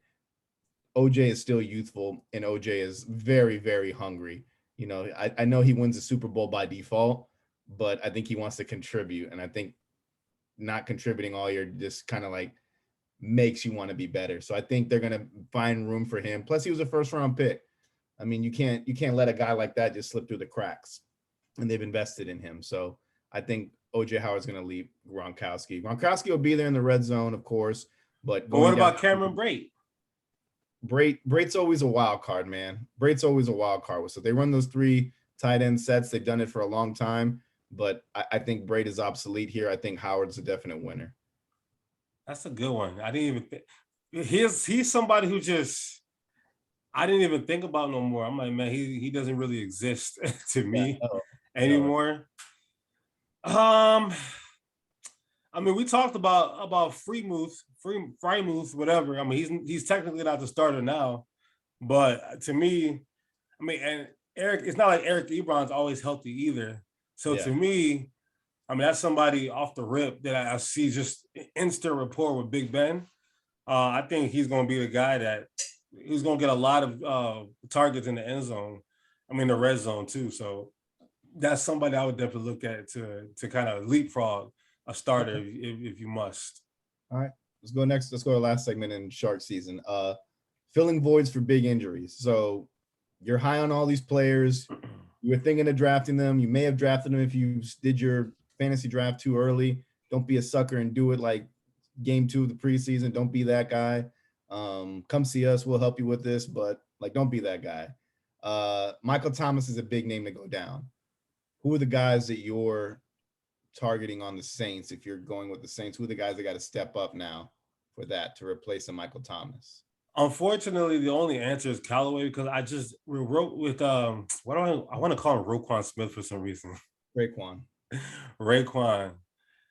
OJ is still youthful, and OJ is very, very hungry. You know, I know he wins the Super Bowl by default, but I think he wants to contribute, and I think not contributing all year just kind of like makes you want to be better. So I think they're going to find room for him. Plus, he was a first-round pick. I mean, you can't let a guy like that just slip through the cracks, and they've invested in him. So I think OJ Howard's going to leave Gronkowski. Gronkowski will be there in the red zone, of course, but what about Cameron Brate? Brate's always a wild card, man. Brate's always a wild card. So they run those 3 tight end sets. They've done it for a long time, but I think Brate is obsolete here. I think Howard's a definite winner. That's a good one. I didn't even think he's somebody who just I didn't even think about no more. I'm like, man, he doesn't really exist to me anymore. I mean, we talked about Freiermuth, whatever. I mean, he's technically not the starter now, but to me, I mean, and Eric, it's not like Eric Ebron's always healthy either. So to me, I mean, that's somebody off the rip that I see just instant rapport with Big Ben. I think he's going to be the guy that he's going to get a lot of targets in the end zone. I mean, the red zone too. So that's somebody I would definitely look at to kind of leapfrog a starter if you must. All right, let's go next. Let's go to the last segment in shark season. Filling voids for big injuries. So you're high on all these players. You were thinking of drafting them. You may have drafted them if you did your fantasy draft too early. Don't be a sucker and do it like game 2 of the preseason. Don't be that guy. Come see us. We'll help you with this, but like, don't be that guy. Michael Thomas is a big name to go down. Who are the guys that you're targeting on the Saints? If you're going with the Saints, who are the guys that got to step up now for that to replace a Michael Thomas? Unfortunately, the only answer is Callaway because we wrote with I want to call him Roquan Smith for some reason. Raekwon.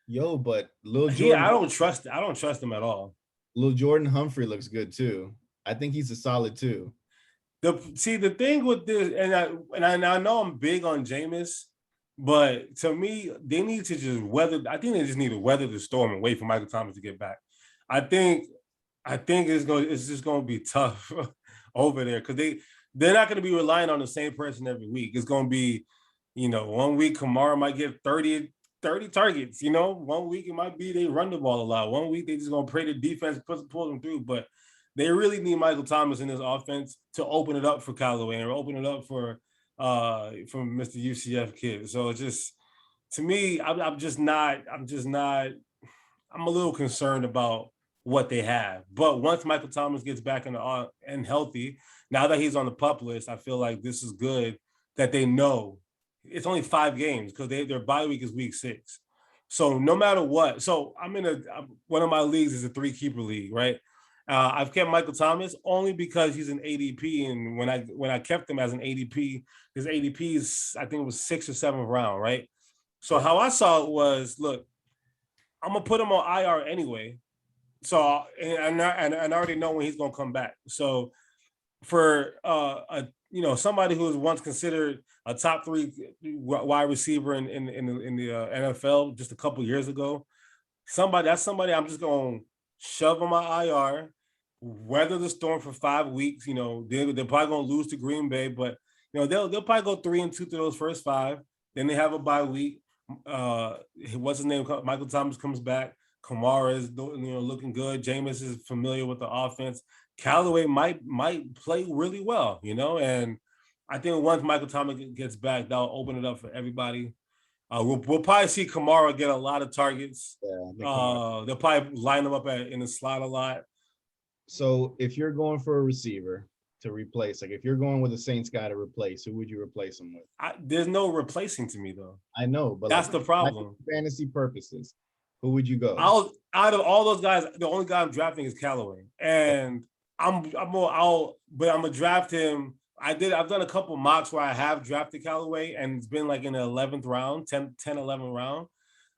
Yo, but Lil Jordan. I don't trust him at all. Lil Jordan Humphrey looks good too. I think he's a solid too. The thing with this, and I know I'm big on Jameis, but to me, they need to just I think they just need to weather the storm and wait for Michael Thomas to get back. I think it's just going to be tough over there because they're not going to be relying on the same person every week. It's going to be, 1 week Kamara might get 30 targets. 1 week it might be they run the ball a lot. 1 week they just going to pray the defense pull them through. But they really need Michael Thomas in this offense to open it up for Callaway or open it up for from Mr. UCF kid. So it's just to me, I'm just not. I'm a little concerned about what they have. But once Michael Thomas gets back and healthy, now that he's on the PUP list, I feel like this is good that they know it's only 5 games because their bye week is week 6. So no matter what, so one of my leagues is a 3-keeper league, right? I've kept Michael Thomas only because he's an ADP, and when I kept him as an ADP, his ADP is, I think it was 6th or 7th round, right? So how I saw it was, look, I'm gonna put him on IR anyway. So and I already know when he's gonna come back. So for somebody who was once considered a top 3 wide receiver in the NFL just a couple years ago, that's somebody I'm just gonna shove on my IR, weather the storm for 5 weeks. They're probably gonna lose to Green Bay, but they'll probably go 3-2 through those first 5. Then they have a bye week. What's his name? Michael Thomas comes back. Kamara is looking good. Jameis is familiar with the offense. Callaway might play really well, and I think once Michael Thomas gets back, that'll open it up for everybody. We'll probably see Kamara get a lot of targets. Yeah, they'll probably line him up in the slot a lot. So if you're going for a receiver to replace, like if you're going with a Saints guy to replace, who would you replace him with? There's no replacing to me though. I know, but that's the problem. Fantasy purposes, who would you go? Out of all those guys, the only guy I'm drafting is Callaway, and I'm gonna draft him. I've done a couple mocks where I have drafted Callaway, and it's been like in the 11th round, 10-11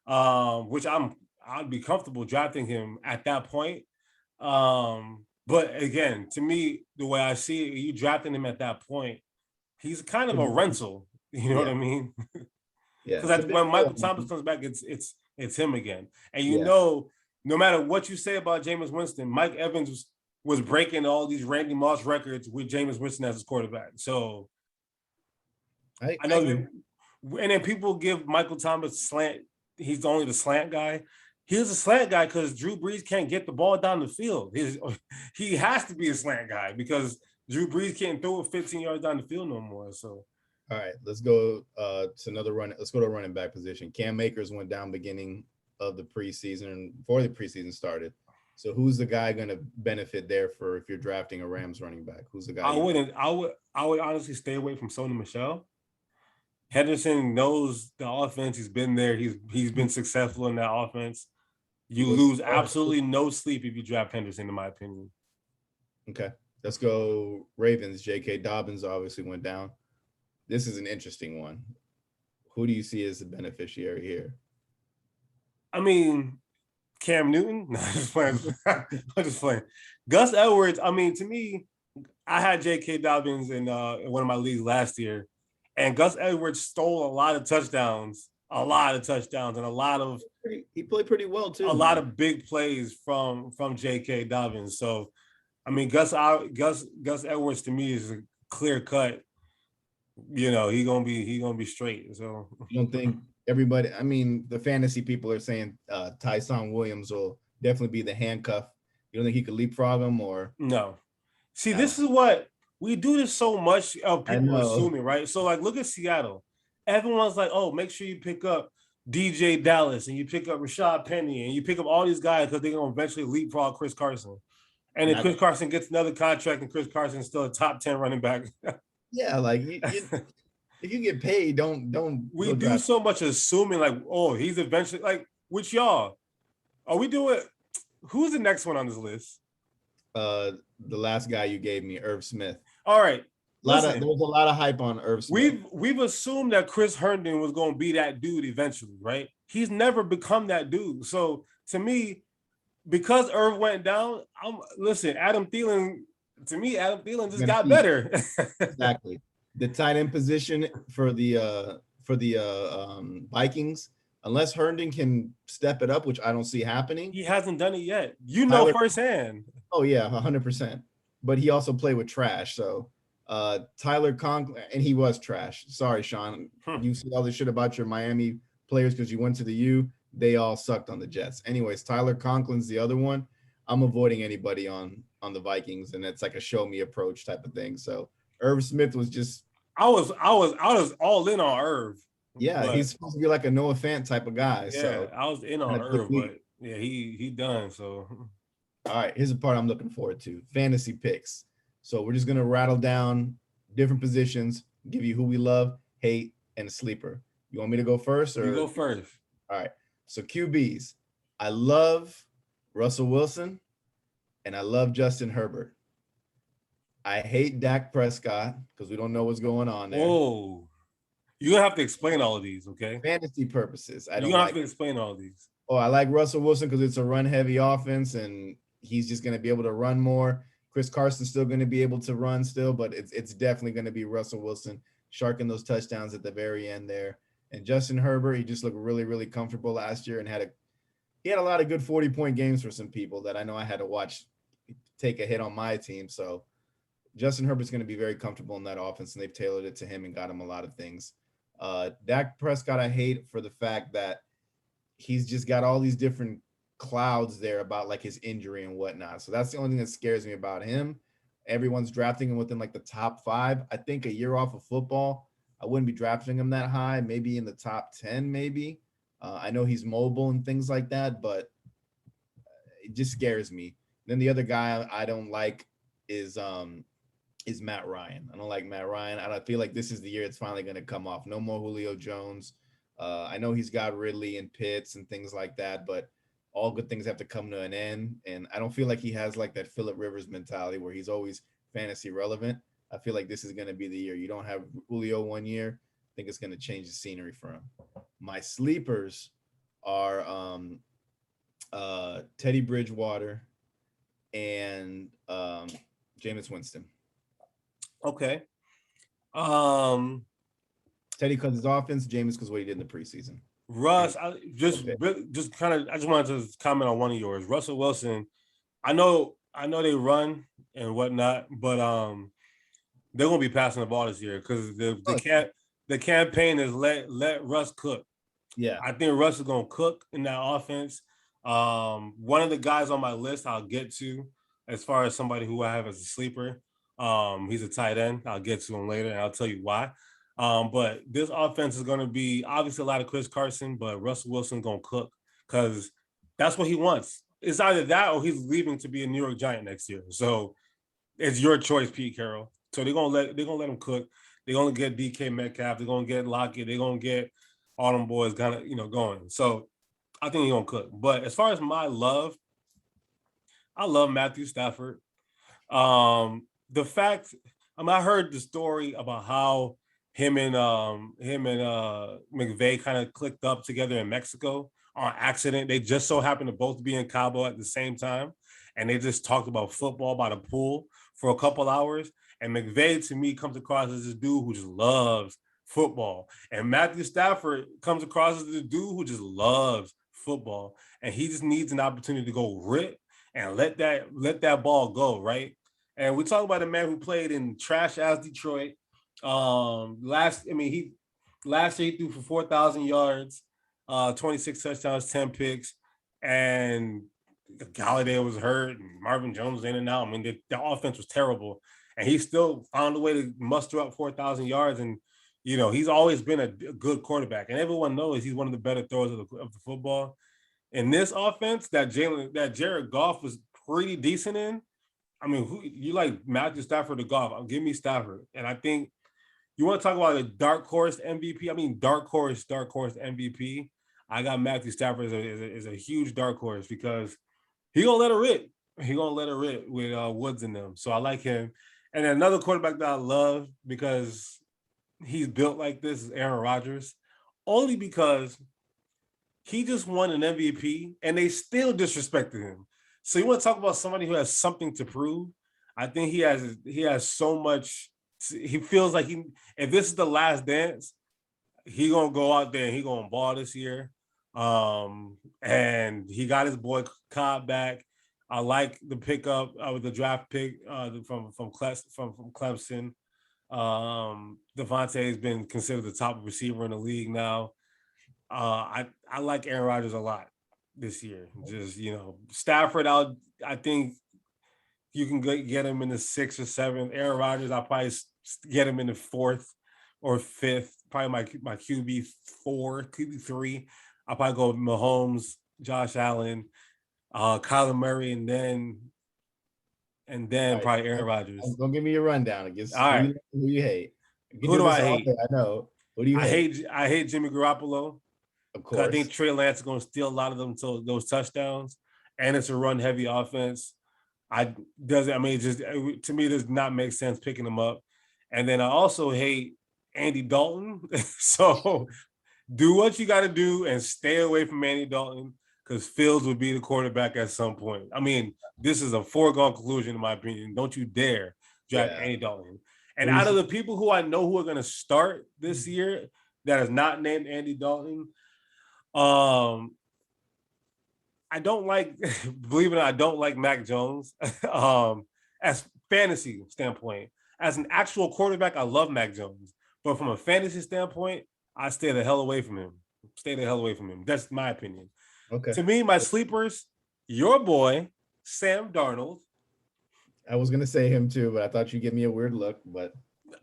round, which I'd be comfortable drafting him at that point. But again, to me, the way I see it, you drafting him at that point, he's kind of a rental. You know what I mean? Yeah. Because when Michael Thomas comes back, it's him again. And no matter what you say about Jameis Winston, Mike Evans was breaking all these Randy Moss records with Jameis Winston as his quarterback. So I know and then people give Michael Thomas slant. He's only the slant guy. He's a slant guy because Drew Brees can't get the ball down the field. He has to be a slant guy because Drew Brees can't throw it 15 yards down the field no more. So, all right, let's go to another run. Let's go to running back position. Cam Akers went down beginning of the preseason before the preseason started. So who's the guy going to benefit there for if you're drafting a Rams running back? Who's the guy? I would honestly stay away from Sony Michel. Henderson knows the offense. He's been there. He's been successful in that offense. You lose absolutely no sleep if you draft Henderson, in my opinion. Okay. Let's go Ravens. J.K. Dobbins obviously went down. This is an interesting one. Who do you see as the beneficiary here? I mean, Cam Newton? No, I'm just playing. I'm just playing. Gus Edwards, I mean, to me, I had J.K. Dobbins in one of my leagues last year, and Gus Edwards stole a lot of touchdowns, and a lot of he played pretty well too. A lot of big plays from J.K. Dobbins. So, I mean, Gus Edwards to me is a clear cut. He gonna be straight. So you don't think everybody? I mean, the fantasy people are saying Tyson Williams will definitely be the handcuff. You don't think he could leapfrog him or no? See, this is what we do. This so much of people assuming, right? So, like, look at Seattle. Everyone's like, "Oh, make sure you pick up DJ Dallas and you pick up Rashad Penny and you pick up all these guys because they're gonna eventually leapfrog Chris Carson." And if Chris Carson gets another contract and Chris Carson is still a top 10 running back. Yeah, like if you get paid, don't. We do so much assuming like, oh, he's eventually like. Which y'all are we doing? Who's the next one on this list? The last guy you gave me, Irv Smith. All right. There was a lot of hype on Irv Smith. We've assumed that Chris Herndon was going to be that dude eventually, right? He's never become that dude. So to me, because Irv went down, Adam Thielen. To me, Adam Thielen just got better. Exactly. The tight end position for the Vikings, unless Herndon can step it up, which I don't see happening. He hasn't done it yet. Firsthand. Oh yeah, 100%. But he also played with trash. So Tyler Conklin, and he was trash. Sorry, Sean. You see all this shit about your Miami players because you went to the U. They all sucked on the Jets. Anyways, Tyler Conklin's the other one. I'm avoiding anybody on the Vikings, and it's like a show me approach type of thing. So Irv Smith was just I was all in on Irv. Yeah, But he's supposed to be like a Noah Fant type of guy. yeah, So I was in on kind of took Irv, me. but yeah, he done. So All right, here's the part I'm looking forward to: fantasy picks. So we're just gonna rattle down different positions, give you who we love, hate, and a sleeper. You want me to go first, you go or first. all right? So QBs, I love Russell Wilson and I love Justin Herbert. I hate Dak Prescott because we don't know what's going on there. Whoa. You're gonna have to explain all of these, okay? Fantasy purposes, I You're don't gonna have like. to explain all of these. Oh, I like Russell Wilson because it's a run-heavy offense, and he's just going to be able to run more. Chris Carson's still going to be able to run still, but it's definitely going to be Russell Wilson sharking those touchdowns at the very end there. And Justin Herbert, he just looked really, really comfortable last year and he had a lot of good 40-point games for some people that I know I had to watch take a hit on my team. So Justin Herbert's going to be very comfortable in that offense, and they've tailored it to him and got him a lot of things. Dak Prescott, I hate for the fact that he's just got all these different clouds there about like his injury and whatnot. So that's the only thing that scares me about him. Everyone's drafting him within like the top 5. I think a year off of football, I wouldn't be drafting him that high, maybe in the top 10, maybe. I know he's mobile and things like that, but it just scares me. Then the other guy I don't like is Matt Ryan. I don't like Matt Ryan. I don't feel like this is the year it's finally going to come off. No more Julio Jones. I know he's got Ridley and Pitts and things like that, but all good things have to come to an end. And I don't feel like he has like that Phillip Rivers mentality where he's always fantasy relevant. I feel like this is going to be the year. You don't have Julio one year. I think it's going to change the scenery for him. My sleepers are Teddy Bridgewater and Jameis Winston. Okay. Teddy because his offense, Jameis because what he did in the preseason. Russ, I just wanted to comment on one of yours. Russell Wilson, I know they run and whatnot, but they're gonna be passing the ball this year because the campaign is let Russ cook. Yeah. I think Russ is gonna cook in that offense. One of the guys on my list I'll get to as far as somebody who I have as a sleeper. He's a tight end. I'll get to him later and I'll tell you why. But this offense is going to be obviously a lot of Chris Carson, but Russell Wilson going to cook because that's what he wants. It's either that or he's leaving to be a New York Giant next year. So it's your choice, Pete Carroll. So they're gonna let him cook. They're gonna get DK Metcalf. They're gonna get Lockett. They're gonna get all them boys kind of going. So I think he's gonna cook. But as far as my love, I love Matthew Stafford. The fact, I heard the story about how him and McVay kind of clicked up together in Mexico on accident. They just so happened to both be in Cabo at the same time, and they just talked about football by the pool for a couple hours. And McVay, to me, comes across as this dude who just loves football, and Matthew Stafford comes across as the dude who just loves football, and he just needs an opportunity to go rip and let that ball go, right? And we talk about a man who played in trash ass Detroit. Last year he threw for 4,000 yards, 26 touchdowns, 10 picks, and Galladay was hurt, and Marvin Jones was in and out. I mean, the offense was terrible, and he still found a way to muster up 4,000 yards. And he's always been a good quarterback, and everyone knows he's one of the better throwers of the football. In this offense, that Jared Goff was pretty decent in. I mean, you like Matthew Stafford or Goff? Give me Stafford, and I think. You want to talk about a dark horse MVP? I mean, dark horse MVP. I got Matthew Stafford as a huge dark horse because he gonna let it rip. He gonna let it rip with Woods in them. So I like him. And another quarterback that I love because he's built like this is Aaron Rodgers, only because he just won an MVP and they still disrespected him. So you want to talk about somebody who has something to prove? I think he has so much. He feels like if this is the last dance, he gonna go out there and he gonna ball this year. And he got his boy Cobb back. I like the pickup with the draft pick from Clemson. Devontae has been considered the top receiver in the league now. I like Aaron Rodgers a lot this year. Just Stafford, I think you can get him in the 6th or 7th. Aaron Rodgers, I'll probably get him in the 4th or fifth, probably my QB4, QB3. I'll probably go Mahomes, Josh Allen, Kyler Murray, and then All right, probably Aaron Rodgers. don't give me a rundown. Against All right. who you hate. You can Who do do this I all hate? day, I know. Who do you hate? I hate Jimmy Garoppolo Of because I think course. Trey Lance is going to steal a lot of them to those touchdowns, and it's a run heavy offense. To me, it does not make sense picking him up. And then I also hate Andy Dalton. So do what you got to do and stay away from Andy Dalton because Fields will be the quarterback at some point. I mean, this is a foregone conclusion in my opinion. Don't you dare draft Andy Dalton. And out of the people who I know who are going to start this year that is not named Andy Dalton, I don't like, believe it or not, I don't like Mack Jones as fantasy standpoint. As an actual quarterback, I love Mack Jones. But from a fantasy standpoint, I stay the hell away from him. That's my opinion. Okay. To me, my sleepers, your boy, Sam Darnold. I was going to say him too, but I thought you'd give me a weird look. But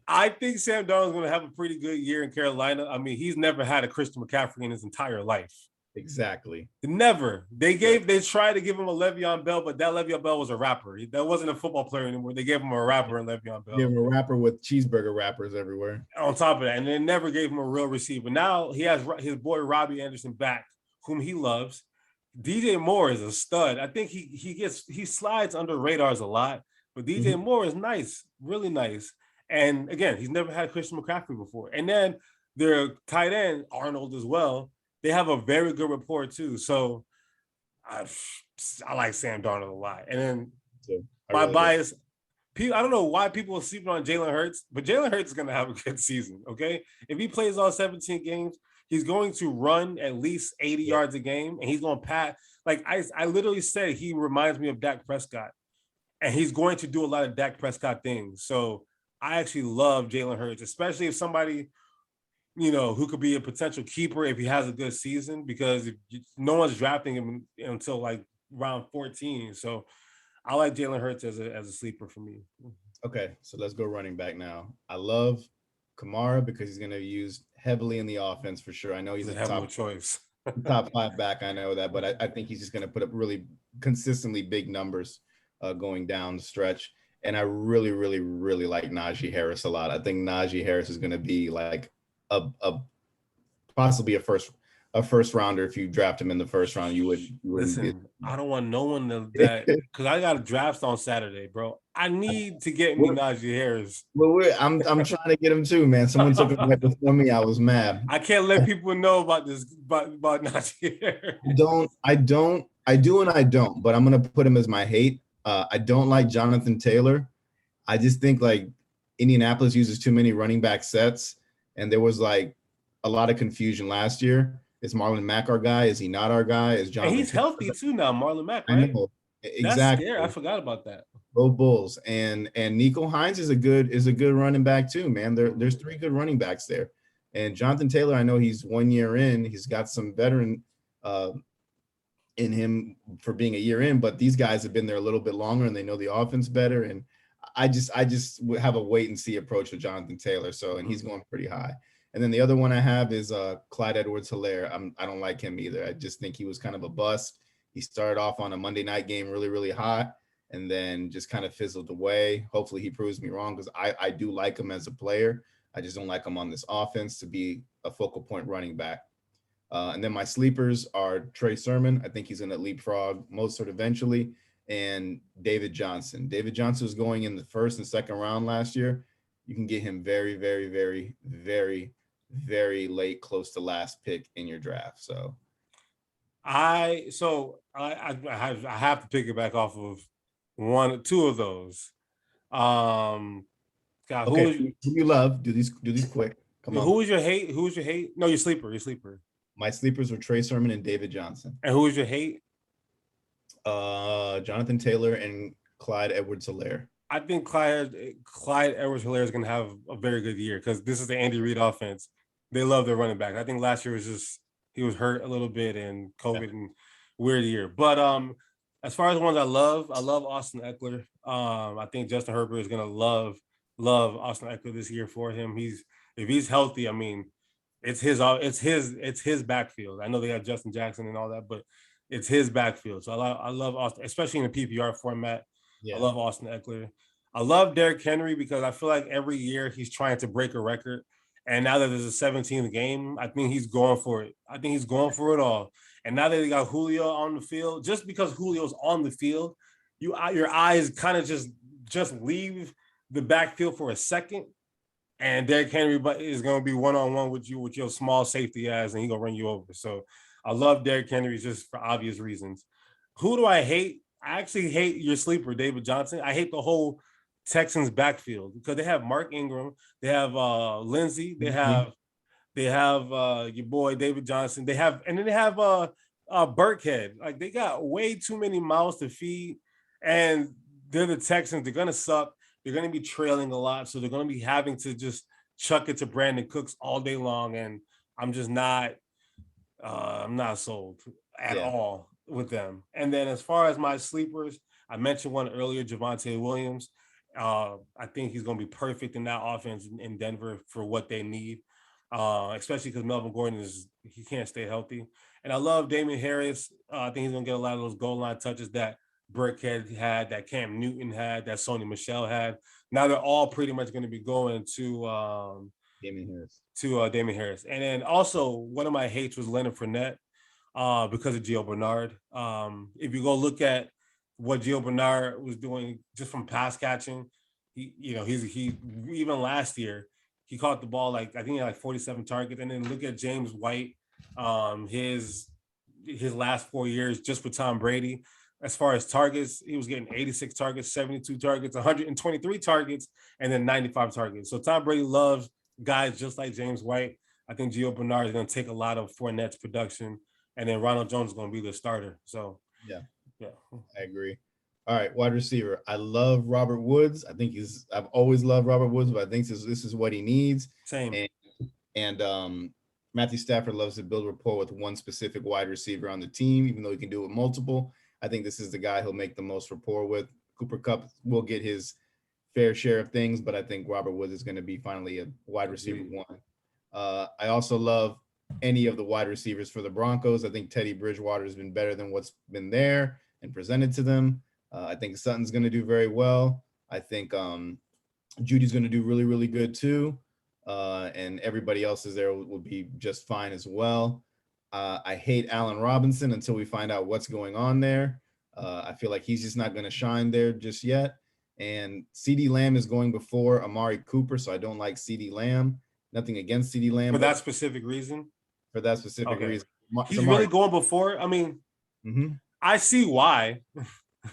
I think Sam Darnold's going to have a pretty good year in Carolina. I mean, he's never had a Christian McCaffrey in his entire life. Exactly. Never. They tried to give him a Le'Veon Bell, but that Le'Veon Bell was a rapper. That wasn't a football player anymore. They gave him a rapper in Le'Veon Bell. Give him a rapper with cheeseburger wrappers everywhere. On top of that, and they never gave him a real receiver. Now he has his boy Robbie Anderson back, whom he loves. DJ Moore is a stud. I think he slides under radars a lot, but DJ Moore is nice, really nice. And again, he's never had Christian McCaffrey before. And then their tight end Arnold as well. They have a very good rapport too. So I like Sam Darnold a lot. And then my bias, I don't know why people are sleeping on Jalen Hurts, but Jalen Hurts is going to have a good season, okay? If he plays all 17 games, he's going to run at least 80 yards a game, and he's going to pat. Like I literally said, he reminds me of Dak Prescott, and he's going to do a lot of Dak Prescott things. So I actually love Jalen Hurts, especially if somebody, who could be a potential keeper if he has a good season, because no one's drafting him until like round 14. So I like Jalen Hurts as a sleeper for me. Okay, so let's go running back now. I love Kamara because he's going to use heavily in the offense for sure. I know he's a top choice. top 5 back. I know that, but I think he's just going to put up really consistently big numbers going down the stretch. And I really, really, really like Najee Harris a lot. I think Najee Harris is going to be like possibly a first rounder. If you draft him in the first round, you would listen. I don't want no one that because I got a draft on Saturday, bro. I need to get me Najee Harris. Well, I'm trying to get him too, man. Someone took him right before me. I was mad. I can't let people know about this about Najee Harris. I do and I don't, but I'm gonna put him as my hate. I don't like Jonathan Taylor. I just think like Indianapolis uses too many running back sets, and there was like a lot of confusion last year. Is Marlon Mack our guy? Is he not our guy? Is Jonathan? And he's healthy too now, Marlon Mack, right? I know. Exactly. That's scary. I forgot about that. Go Bulls. And Nico Hines is a good running back too, man. There's 3 good running backs there. And Jonathan Taylor, I know he's 1 year in. He's got some veteran in him for being a year in, but these guys have been there a little bit longer and they know the offense better. And I just have a wait and see approach with Jonathan Taylor. So, and he's going pretty high. And then the other one I have is Clyde Edwards-Helaire. I don't like him either. I just think he was kind of a bust. He started off on a Monday night game really, really hot and then just kind of fizzled away. Hopefully he proves me wrong because I do like him as a player. I just don't like him on this offense to be a focal point running back. And then my sleepers are Trey Sermon. I think he's going to leapfrog Mostert eventually. And David Johnson. David Johnson was going in the first and second round last year. You can get him very, very, very, very, very late, close to last pick in your draft. So I have to pick it back off of 1 or 2 of those. God, okay, who you love? Do these quick. Come on. Who was your hate? No, your sleeper. My sleepers were Trey Sermon and David Johnson. And who was your hate? Jonathan Taylor and Clyde Edwards-Helaire. I think Clyde Edwards-Helaire is going to have a very good year because this is the Andy Reid offense. They love their running back. I think last year was just he was hurt a little bit and COVID and weird year. But as far as the ones I love Austin Eckler. I think Justin Herbert is going to love Austin Eckler this year for him. if he's healthy, I mean, it's his backfield. I know they got Justin Jackson and all that, but it's his backfield. So I love Austin, especially in the PPR format. I Yeah. love Austin Eckler. I love Derrick Henry because I feel like every year he's trying to break a record. And now that there's a 17th game, I think he's going for it. I think he's going for it all. And now that they got Julio on the field, just because Julio's on the field, your eyes kind of just leave the backfield for a second. And Derrick Henry is going to be one-on-one with you with your small safety ass, and he's going to run you over. So I love Derrick Henry just for obvious reasons. Who do I hate? I actually hate your sleeper, David Johnson. I hate the whole Texans backfield because they have Mark Ingram, they have Lindsey, they have your boy David Johnson, they have Burkhead. Like they got way too many mouths to feed, and they're the Texans. They're gonna suck. They're gonna be trailing a lot, so they're gonna be having to just chuck it to Brandon Cooks all day long, and I'm just not. I'm not sold at all with them. And then as far as my sleepers, I mentioned one earlier, Javonte Williams. I think he's going to be perfect in that offense in Denver for what they need, especially because Melvin Gordon he can't stay healthy. And I love Damien Harris. I think he's going to get a lot of those goal line touches that Burkhead had, that Cam Newton had, that Sony Michel had. Now they're all pretty much going to be going to Damien Harris. Damien Harris. And then also one of my hates was Leonard Fournette because of Gio Bernard. If you go look at what Gio Bernard was doing just from pass catching, he even last year, he caught the ball I think he had 47 targets. And then look at James White, his last 4 years just with Tom Brady. As far as targets, he was getting 86 targets, 72 targets, 123 targets, and then 95 targets. So Tom Brady loves guys just like James White. I think Gio Bernard is going to take a lot of Fournette's production, and then Ronald Jones is going to be the starter. So, yeah, I agree. All right, wide receiver. I love Robert Woods. I've always loved Robert Woods, but I think this is what he needs. Same. And Matthew Stafford loves to build rapport with one specific wide receiver on the team, even though he can do it with multiple. I think this is the guy he'll make the most rapport with. Cooper Kupp will get his fair share of things, but I think Robert Woods is going to be finally a wide receiver one. I also love any of the wide receivers for the Broncos. I think Teddy Bridgewater has been better than what's been there and presented to them. I think Sutton's going to do very well. I think Judy's going to do really, really good too. And everybody else is there will be just fine as well. I hate Allen Robinson until we find out what's going on there. I feel like he's just not going to shine there just yet. And CeeDee Lamb is going before Amari Cooper, so I don't like CeeDee Lamb. Nothing against CeeDee Lamb. For that specific reason? For that specific reason. He's really going before? I mean, I see why.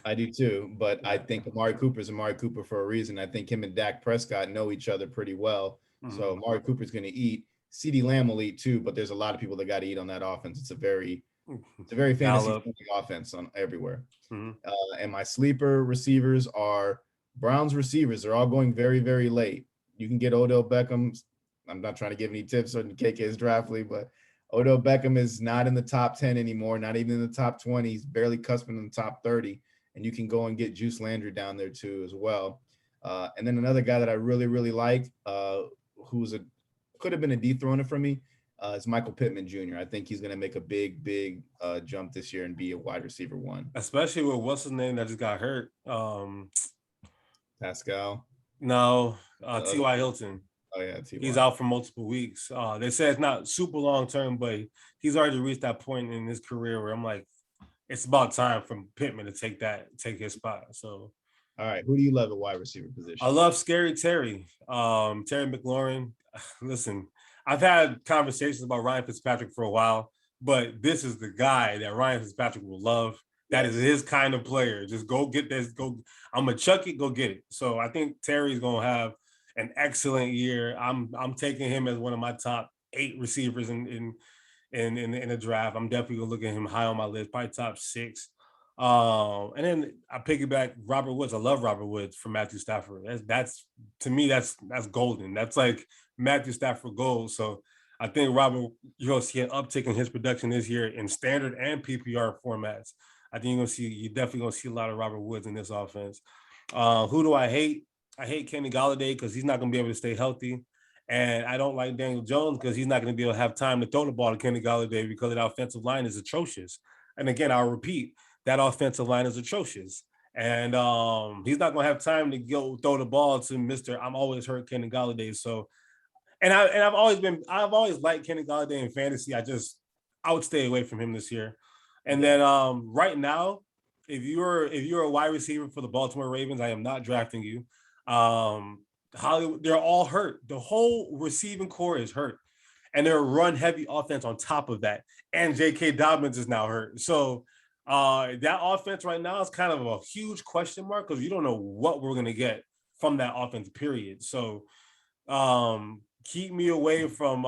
I do too, but I think Amari Cooper is Amari Cooper for a reason. I think him and Dak Prescott know each other pretty well. So Amari Cooper's going to eat. CeeDee Lamb will eat too, but there's a lot of people that got to eat on that offense. It's a very fantasy offense on everywhere. And my sleeper receivers are Browns receivers. They're all going very, very late. You can get Odell Beckham. I'm not trying to give any tips on KK's draft league, but Odell Beckham is not in the top 10 anymore, not even in the top 20. He's barely cusping in the top 30. And you can go and get Juice Landry down there too as well. And then another guy that I really, really like, could have been a dethroner for me, is Michael Pittman Jr. I think he's going to make a big jump this year and be a wide receiver one. Especially with what's his name that just got hurt. Pascal. No, T.Y. Hilton. Oh yeah, T.Y. He's out for multiple weeks. They say it's not super long term, but he's already reached that point in his career where I'm like, it's about time for Pittman to take his spot. So, all right, who do you love at wide receiver position? I love Scary Terry, Terry McLaurin. Listen, I've had conversations about Ryan Fitzpatrick for a while, but this is the guy that Ryan Fitzpatrick will love. That is his kind of player. Just go get this. I'm gonna chuck it. Go get it. So I think Terry's gonna have an excellent year. I'm taking him as one of my top 8 receivers in the draft. I'm definitely gonna look at him high on my list, probably top 6. And then I piggyback Robert Woods. I love Robert Woods from Matthew Stafford. That's to me, that's golden. That's like Matthew Stafford gold. So I think Robert, you're gonna see an uptick in his production this year in standard and PPR formats. I think you're definitely gonna see a lot of Robert Woods in this offense. Who do I hate? I hate Kenny Golladay because he's not gonna be able to stay healthy. And I don't like Daniel Jones because he's not going to be able to have time to throw the ball to Kenny Golladay because the offensive line is atrocious. And again, I'll repeat, that offensive line is atrocious. And he's not going to have time to go throw the ball to Mr. I'm always hurt Kenny Golladay. So, I've always liked Kenny Golladay in fantasy. I would stay away from him this year. And then right now, if you're a wide receiver for the Baltimore Ravens, I am not drafting you. Hollywood, they're all hurt. The whole receiving core is hurt. And they're a run-heavy offense on top of that. And J.K. Dobbins is now hurt. So that offense right now is kind of a huge question mark because you don't know what we're going to get from that offense, period. So keep me away from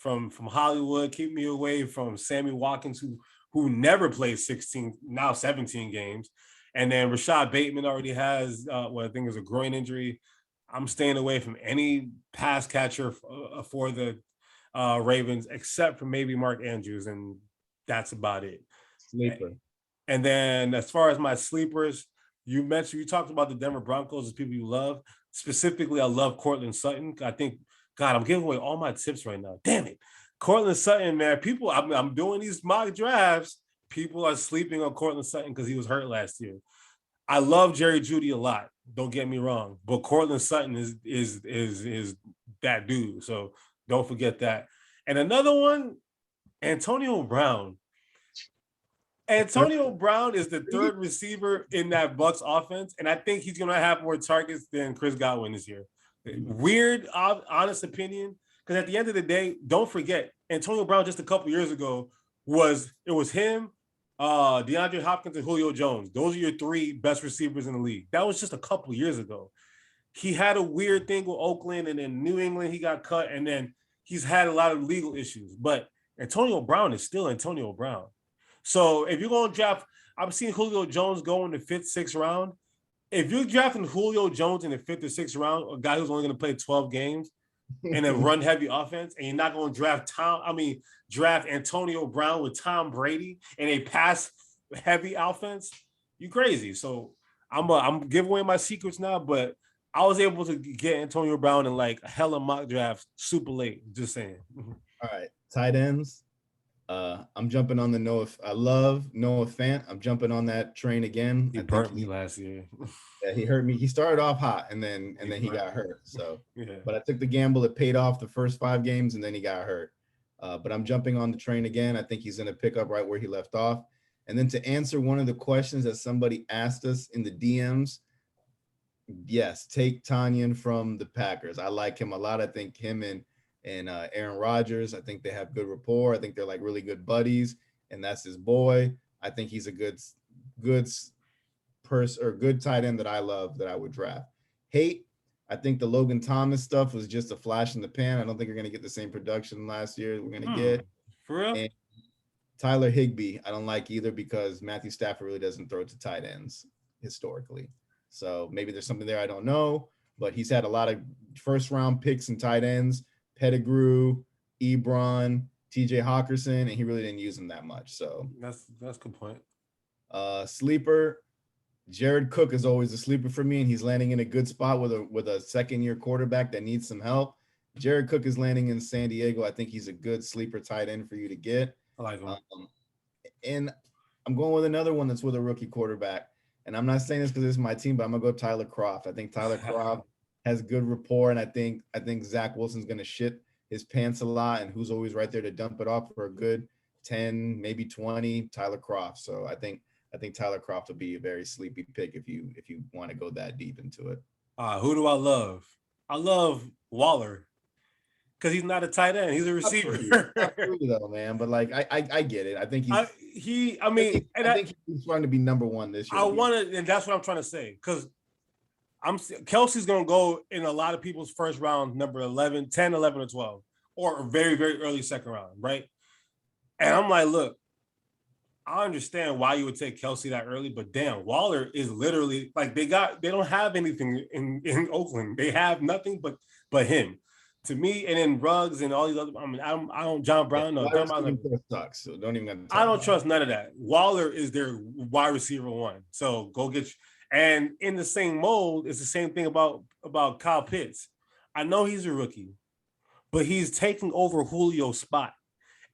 Hollywood. Keep me away from Sammy Watkins, who never played 16, now 17 games. And then Rashad Bateman already has what I think is a groin injury. I'm staying away from any pass catcher for the Ravens, except for maybe Mark Andrews, and that's about it. Sleeper. And then as far as my sleepers, you talked about the Denver Broncos as people you love. Specifically, I love Cortland Sutton. I think, God, I'm giving away all my tips right now. Damn it. Cortland Sutton, man, people, I'm doing these mock drafts. People are sleeping on Cortland Sutton because he was hurt last year. I love Jerry Jeudy a lot. Don't get me wrong, but Cortland Sutton is that dude. So don't forget that. And another one, Antonio Brown. Antonio Brown is the third receiver in that Bucs offense, and I think he's going to have more targets than Chris Godwin this year. Weird, honest opinion, because at the end of the day, don't forget, Antonio Brown just a couple years ago was him, DeAndre Hopkins, and Julio Jones. Those are your three best receivers in the league. That was just a couple years ago. He had a weird thing with Oakland, and then New England, he got cut, and then he's had a lot of legal issues. But Antonio Brown is still Antonio Brown. So if you're going to draft, I've seen Julio Jones go in the 5th, 6th round. If you're drafting Julio Jones in the 5th or 6th round, a guy who's only going to play 12 games and then run heavy offense, and you're not going to draft Antonio Brown with Tom Brady in a pass heavy offense, you crazy. So I'm giving away my secrets now, but I was able to get Antonio Brown in like a hella mock drafts super late. Just saying. All right, tight ends. I'm jumping on the Noah. I love Noah Fant. I'm jumping on that train again. He burnt me last year. Yeah, he hurt me. He started off hot and then he got hurt. So, yeah. But I took the gamble. It paid off the first 5 games and then he got hurt. But I'm jumping on the train again. I think he's going to pick up right where he left off. And then to answer one of the questions that somebody asked us in the DMs, yes, take Tanyan from the Packers. I like him a lot. I think him and Aaron Rodgers, I think they have good rapport. I think they're like really good buddies, and that's his boy. I think he's a good person or good tight end that I love that I would draft. Hate, I think the Logan Thomas stuff was just a flash in the pan. I don't think you're going to get the same production last year we're going to get. For real? And Tyler Higbee, I don't like either because Matthew Stafford really doesn't throw to tight ends historically. So maybe there's something there I don't know, but he's had a lot of first-round picks and tight ends. Pettigrew, Ebron, TJ Hawkinson, and he really didn't use them that much. So that's a good point. Sleeper, Jared Cook is always a sleeper for me, and he's landing in a good spot with a second-year quarterback that needs some help. Jared Cook is landing in San Diego. I think he's a good sleeper tight end for you to get. I like him. And I'm going with another one that's with a rookie quarterback. And I'm not saying this because it's my team, but I'm gonna go Tyler Kroft. I think Tyler Kroft has good rapport, and I think Zach Wilson's going to shit his pants a lot, and who's always right there to dump it off for a good 10, maybe 20, Tyler Kroft. So I think Tyler Kroft will be a very sleepy pick if you want to go that deep into it. Who do I love? I love Waller because he's not a tight end; he's a receiver. Not really though, man. But like I get it. I think I think he's trying to be number one this year. And that's what I'm trying to say because. Kelsey's going to go in a lot of people's first round, number 11, 10, 11, or 12, or a very, very early second round, right? And I'm like, look, I understand why you would take Kelsey that early, but damn, Waller is literally like they don't have anything in Oakland. They have nothing but him. To me, and then Ruggs and all these other. I mean, I don't John Brown. No, John Brown sucks. So don't even. I don't trust none of that. Waller is their wide receiver one. So go get. And in the same mold, it's the same thing about Kyle Pitts. I know he's a rookie, but he's taking over Julio's spot.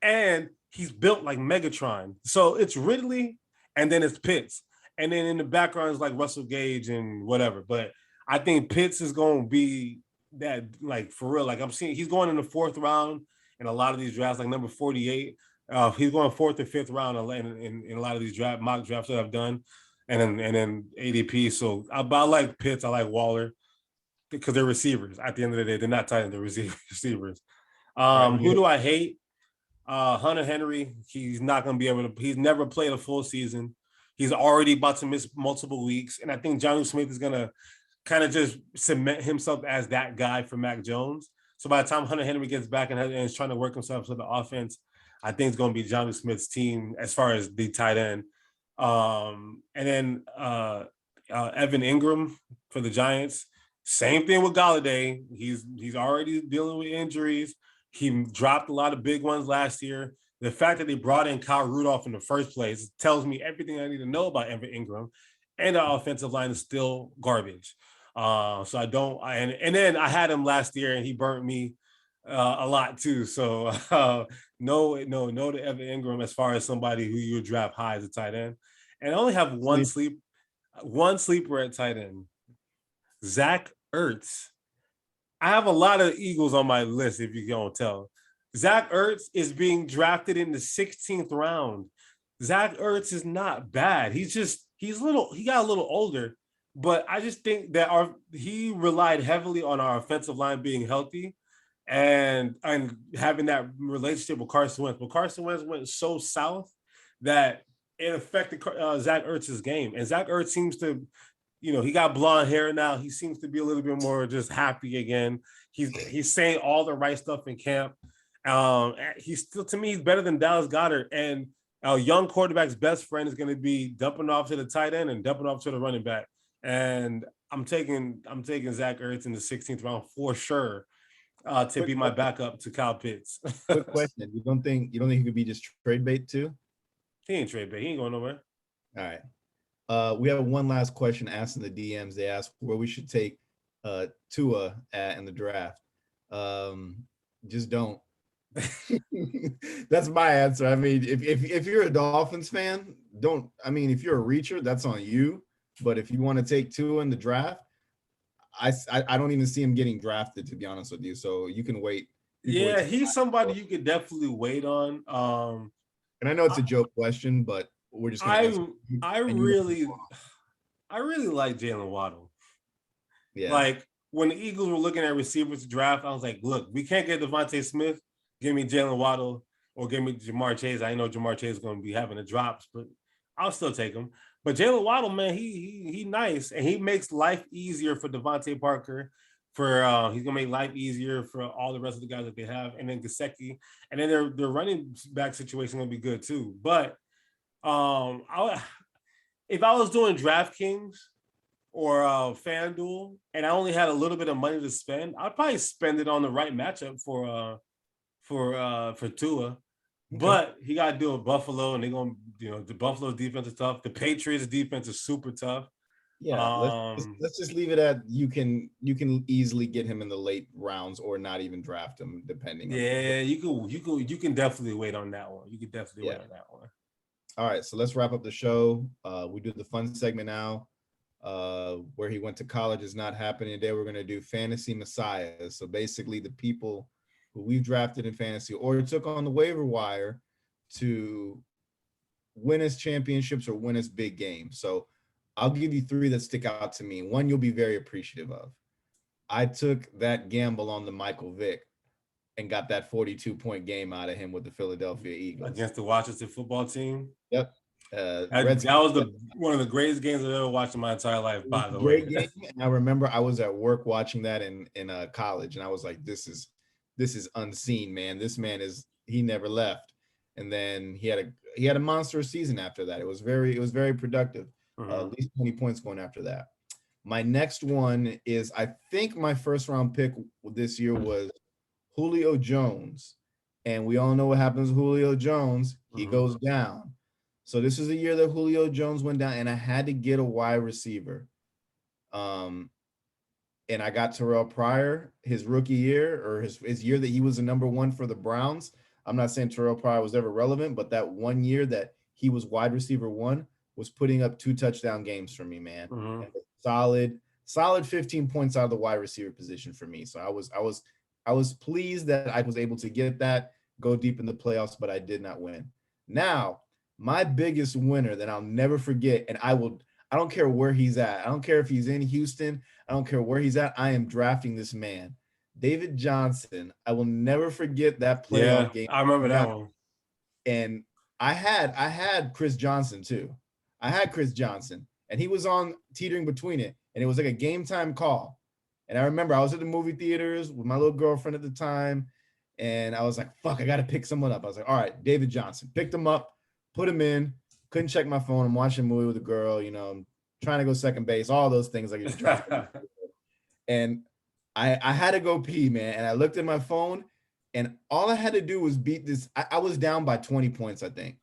And he's built like Megatron. So it's Ridley and then it's Pitts. And then in the background is like Russell Gage and whatever. But I think Pitts is going to be that, like, for real. Like, I'm seeing he's going in the 4th round in a lot of these drafts, like number 48. He's going 4th or 5th round in a lot of these mock drafts that I've done. And then ADP. So I like Pitts. I like Waller because they're receivers. At the end of the day, they're not tight end, they're receivers. Who do I hate? Hunter Henry, he's not going to be able to. He's never played a full season. He's already about to miss multiple weeks. And I think Jonnu Smith is going to kind of just cement himself as that guy for Mack Jones. So by the time Hunter Henry gets back and is trying to work himself to the offense, I think it's going to be Jonnu Smith's team as far as the tight end. And then Evan Ingram for the Giants. Same thing with Golladay. He's already dealing with injuries. He dropped a lot of big ones last year. The fact that they brought in Kyle Rudolph in the first place tells me everything I need to know about Evan Ingram. And the offensive line is still garbage. So I don't. And then I had him last year, and he burnt me a lot too. So no to Evan Ingram as far as somebody who you would draft high as a tight end. And I only have one sleeper at tight end, Zack Ertz. I have a lot of Eagles on my list, if you don't tell. Zack Ertz is being drafted in the 16th round. Zack Ertz is not bad. He got a little older, but I just think that he relied heavily on our offensive line being healthy and having that relationship with Carson Wentz. But Carson Wentz went so south that it affected Zack Ertz's game. And Zack Ertz seems to, he got blonde hair now. He seems to be a little bit more just happy again. He's saying all the right stuff in camp. He's still, to me, he's better than Dallas Goedert. And a young quarterback's best friend is going to be dumping off to the tight end and dumping off to the running back. And I'm taking Zack Ertz in the 16th round for sure to be my backup to Kyle Pitts. Quick question: You don't think he could be just trade bait too? He ain't trade bait. He ain't going nowhere. All right. We have one last question asked in the DMs. They asked where we should take Tua in the draft. Just don't. That's my answer. I mean, if you're a Dolphins fan, don't. I mean, if you're a reacher, that's on you. But if you want to take Tua in the draft, I don't even see him getting drafted, to be honest with you. So you can wait. Yeah, he's somebody you could definitely wait on. And I know it's a joke question, but we're just. I really like Jalen Waddle. Yeah. Like when the Eagles were looking at receivers to draft, I was like, look, we can't get Devonta Smith. Give me Jalen Waddle or give me Jamar Chase. I know Jamar Chase is going to be having the drops, but I'll still take him. But Jalen Waddle, man, he nice, and he makes life easier for Devontae Parker. He's gonna make life easier for all the rest of the guys that they have, and then Gesicki, and then their running back situation gonna be good too. But if I was doing DraftKings or FanDuel, and I only had a little bit of money to spend, I'd probably spend it on the right matchup for Tua. Okay. But he got to deal with Buffalo, and they're going to, the Buffalo defense is tough. The Patriots defense is super tough. Yeah, let's just leave it at you can easily get him in the late rounds or not even draft him depending. Yeah, you can definitely wait on that one. You can definitely wait on that one. All right, so let's wrap up the show. We do the fun segment now. Where he went to college is not happening today. We're going to do fantasy messiahs. So basically the people who we've drafted in fantasy or took on the waiver wire to win us championships or win us big games. So I'll give you three that stick out to me. One you'll be very appreciative of. I took that gamble on the Michael Vick and got that 42-point game out of him with the Philadelphia Eagles. Against the Washington football team? Yep. That was one of the greatest games I've ever watched in my entire life, by the way. Great game. And I remember I was at work watching that in college, and I was like, this is unseen, man. This man he never left. And then he had a monstrous season after that. It was very productive. At least 20 points going after that. My next one is, I think my first round pick this year was Julio Jones. And we all know what happens with Julio Jones. He goes down. So this is the year that Julio Jones went down, and I had to get a wide receiver. and I got Terrell Pryor his rookie year or his year that he was the number one for the Browns. I'm not saying Terrell Pryor was ever relevant, but that 1 year that he was wide receiver 1 was putting up 2 touchdown games for me, man. Mm-hmm. And solid 15 points out of the wide receiver position for me. So I was pleased that I was able to get that, go deep in the playoffs, but I did not win. Now, my biggest winner that I'll never forget, and I don't care where he's at. I don't care if he's in Houston. I don't care where he's at. I am drafting this man, David Johnson. I will never forget that playoff game. I remember that one. And I had Chris Johnson too. I had Chris Johnson, and he was on teetering between it, and it was like a game time call. And I remember I was at the movie theaters with my little girlfriend at the time, and I was like, fuck, I got to pick someone up. I was like, all right, David Johnson. Picked him up, put him in, couldn't check my phone. I'm watching a movie with a girl, you know, I'm trying to go second base, all those things like you're trying to do. And I had to go pee, man. And I looked at my phone, and all I had to do was beat this. I was down by 20 points, I think.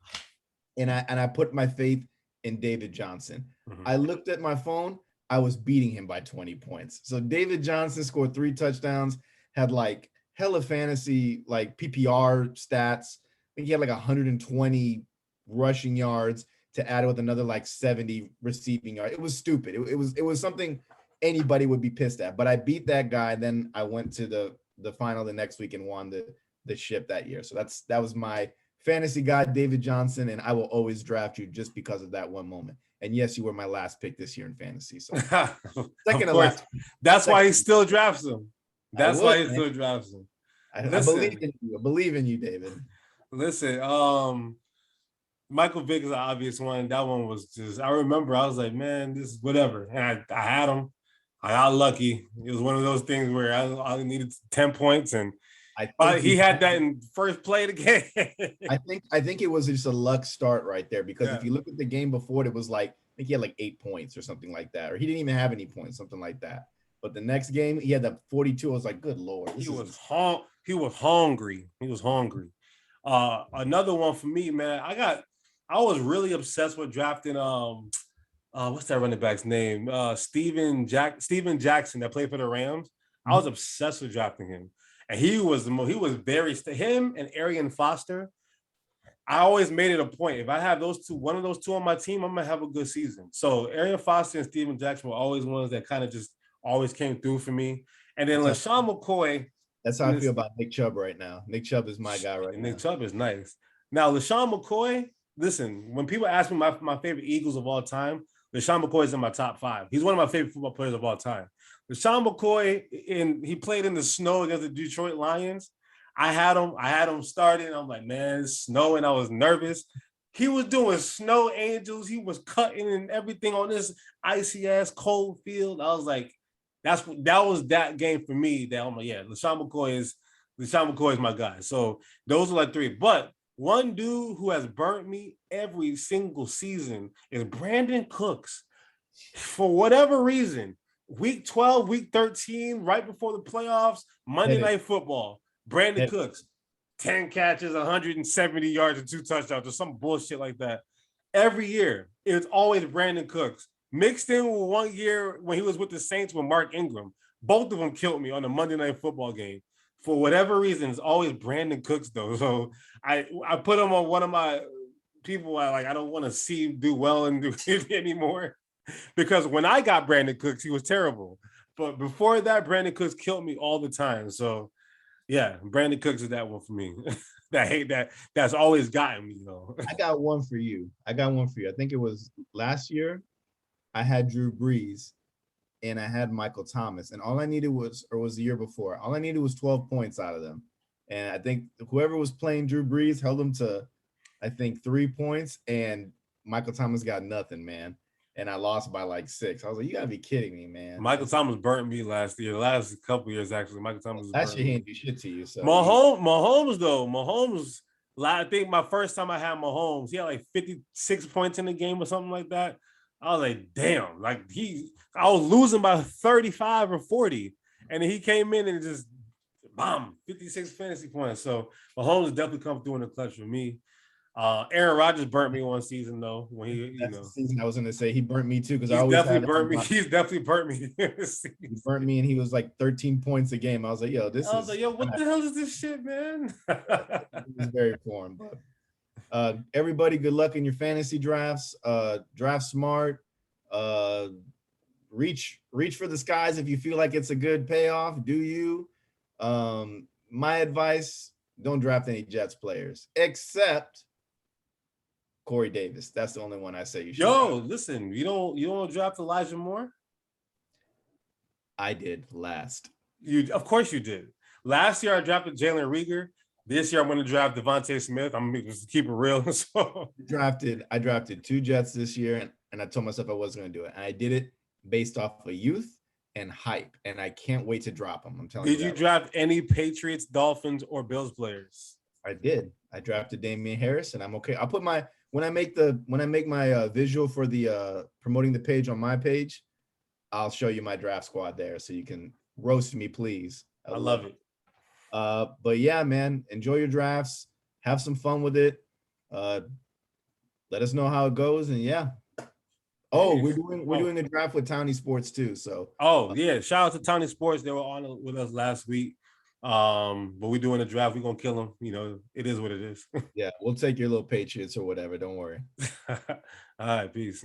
And I put my faith in David Johnson. Mm-hmm. I looked at my phone. I was beating him by 20 points. So David Johnson scored 3 touchdowns, had like hella fantasy, like PPR stats. I think he had like 120 rushing yards to add with another like 70 receiving yards. It was stupid. It was something anybody would be pissed at. But I beat that guy. Then I went to the final the next week and won the ship that year. So that was my fantasy guy, David Johnson, and I will always draft you just because of that one moment. And yes, you were my last pick this year in fantasy. So second to last. That's why he still drafts him. That's why he still drafts him. I believe in you. I believe in you, David. Listen, Michael Vick is an obvious one. That one was just, I remember I was like, man, this is whatever. And I had him. I got lucky. It was one of those things where I needed 10 points, and he had that in first play of the game. I think it was just a luck start right there, because if you look at the game before it, was like, I think he had like 8 points or something like that, or he didn't even have any points, something like that. But the next game he had that 42. I was like, good Lord. He was hungry. He was hungry. Another one for me, man. I was really obsessed with drafting what's that running back's name? Steven Jackson that played for the Rams. Mm-hmm. I was obsessed with drafting him. And he was him and Arian Foster. I always made it a point. If I have one of those two on my team, I'm gonna have a good season. So Arian Foster and Steven Jackson were always ones that kind of just always came through for me. And then LaShawn McCoy. That's how I feel about Nick Chubb right now. Nick Chubb is my guy right now. Nick Chubb is nice. Now, LaShawn McCoy, listen, when people ask me my favorite Eagles of all time, LaShawn McCoy is in my top 5. He's one of my favorite football players of all time. LaShawn McCoy, he played in the snow against the Detroit Lions. I had him starting. I'm like, man, it's snowing. I was nervous. He was doing snow angels. He was cutting and everything on this icy ass cold field. I was like, that was that game for me. That I'm like, yeah, LaShawn McCoy is my guy. So those are like 3. But one dude who has burnt me every single season is Brandon Cooks. For whatever reason, week 12, week 13, right before the playoffs, Monday Night Football, Brandon Cooks, 10 catches, 170 yards, and 2 touchdowns, or some bullshit like that. Every year, it's always Brandon Cooks. Mixed in with 1 year when he was with the Saints with Mark Ingram. Both of them killed me on the Monday Night Football game. For whatever reason, it's always Brandon Cooks, though. So I put him on one of my people I don't want to see him do well and do it anymore. Because when I got Brandon Cooks, he was terrible. But before that, Brandon Cooks killed me all the time. So, yeah, Brandon Cooks is that one for me. That's always gotten me, though. I got one for you. I think it was last year. I had Drew Brees and I had Michael Thomas. And all I needed was the year before, all I needed was 12 points out of them. And I think whoever was playing Drew Brees held him to, I think, 3 points. And Michael Thomas got nothing, man. And I lost by like 6. I was like, you gotta be kidding me, man. Michael Thomas burnt me last year. The last couple years, actually. Michael Thomas. Last year he didn't do shit to you. So Mahomes, I think my first time I had Mahomes, he had like 56 points in the game or something like that. I was like, damn, I was losing by 35 or 40. And then he came in and just 56 fantasy points. So Mahomes definitely come through in the clutch for me. Aaron Rodgers burnt me one season though when he, That's the season I was going to say he burnt me too because I he's always definitely had burnt me. He's definitely burnt me. he burnt me, and he was like 13 points a game. I was like, yo, this I was is like, yo, what the hell is this shit, man? it was very foreign. But everybody, good luck in your fantasy drafts. Draft smart. Reach for the skies if you feel like it's a good payoff. Do you? My advice: don't draft any Jets players except Corey Davis. That's the only one I say you should. Yo, draft. listen, you don't draft Elijah Moore? I did last. Of course you did. Last year I drafted Jalen Reagor. This year I'm going to draft Devonta Smith. I'm going to keep it real. So I drafted 2 Jets this year, and I told myself I wasn't going to do it. And I did it based off of youth and hype, and I can't wait to drop them. I'm telling you. Did you draft any Patriots, Dolphins, or Bills players? I did. I drafted Damien Harris, and I'm okay. I'll put my when I make my visual for the promoting the page on my page, I'll show you my draft squad there, so you can roast me, please. I love it. But yeah, man, enjoy your drafts. Have some fun with it. Let us know how it goes, and yeah. Oh, we're doing the draft with Townie Sports too. So yeah, shout out to Townie Sports. They were on with us last week. But we're doing a draft. We're gonna kill them. You know, it is what it is. Yeah, we'll take your little Patriots or whatever. Don't worry. All right, peace.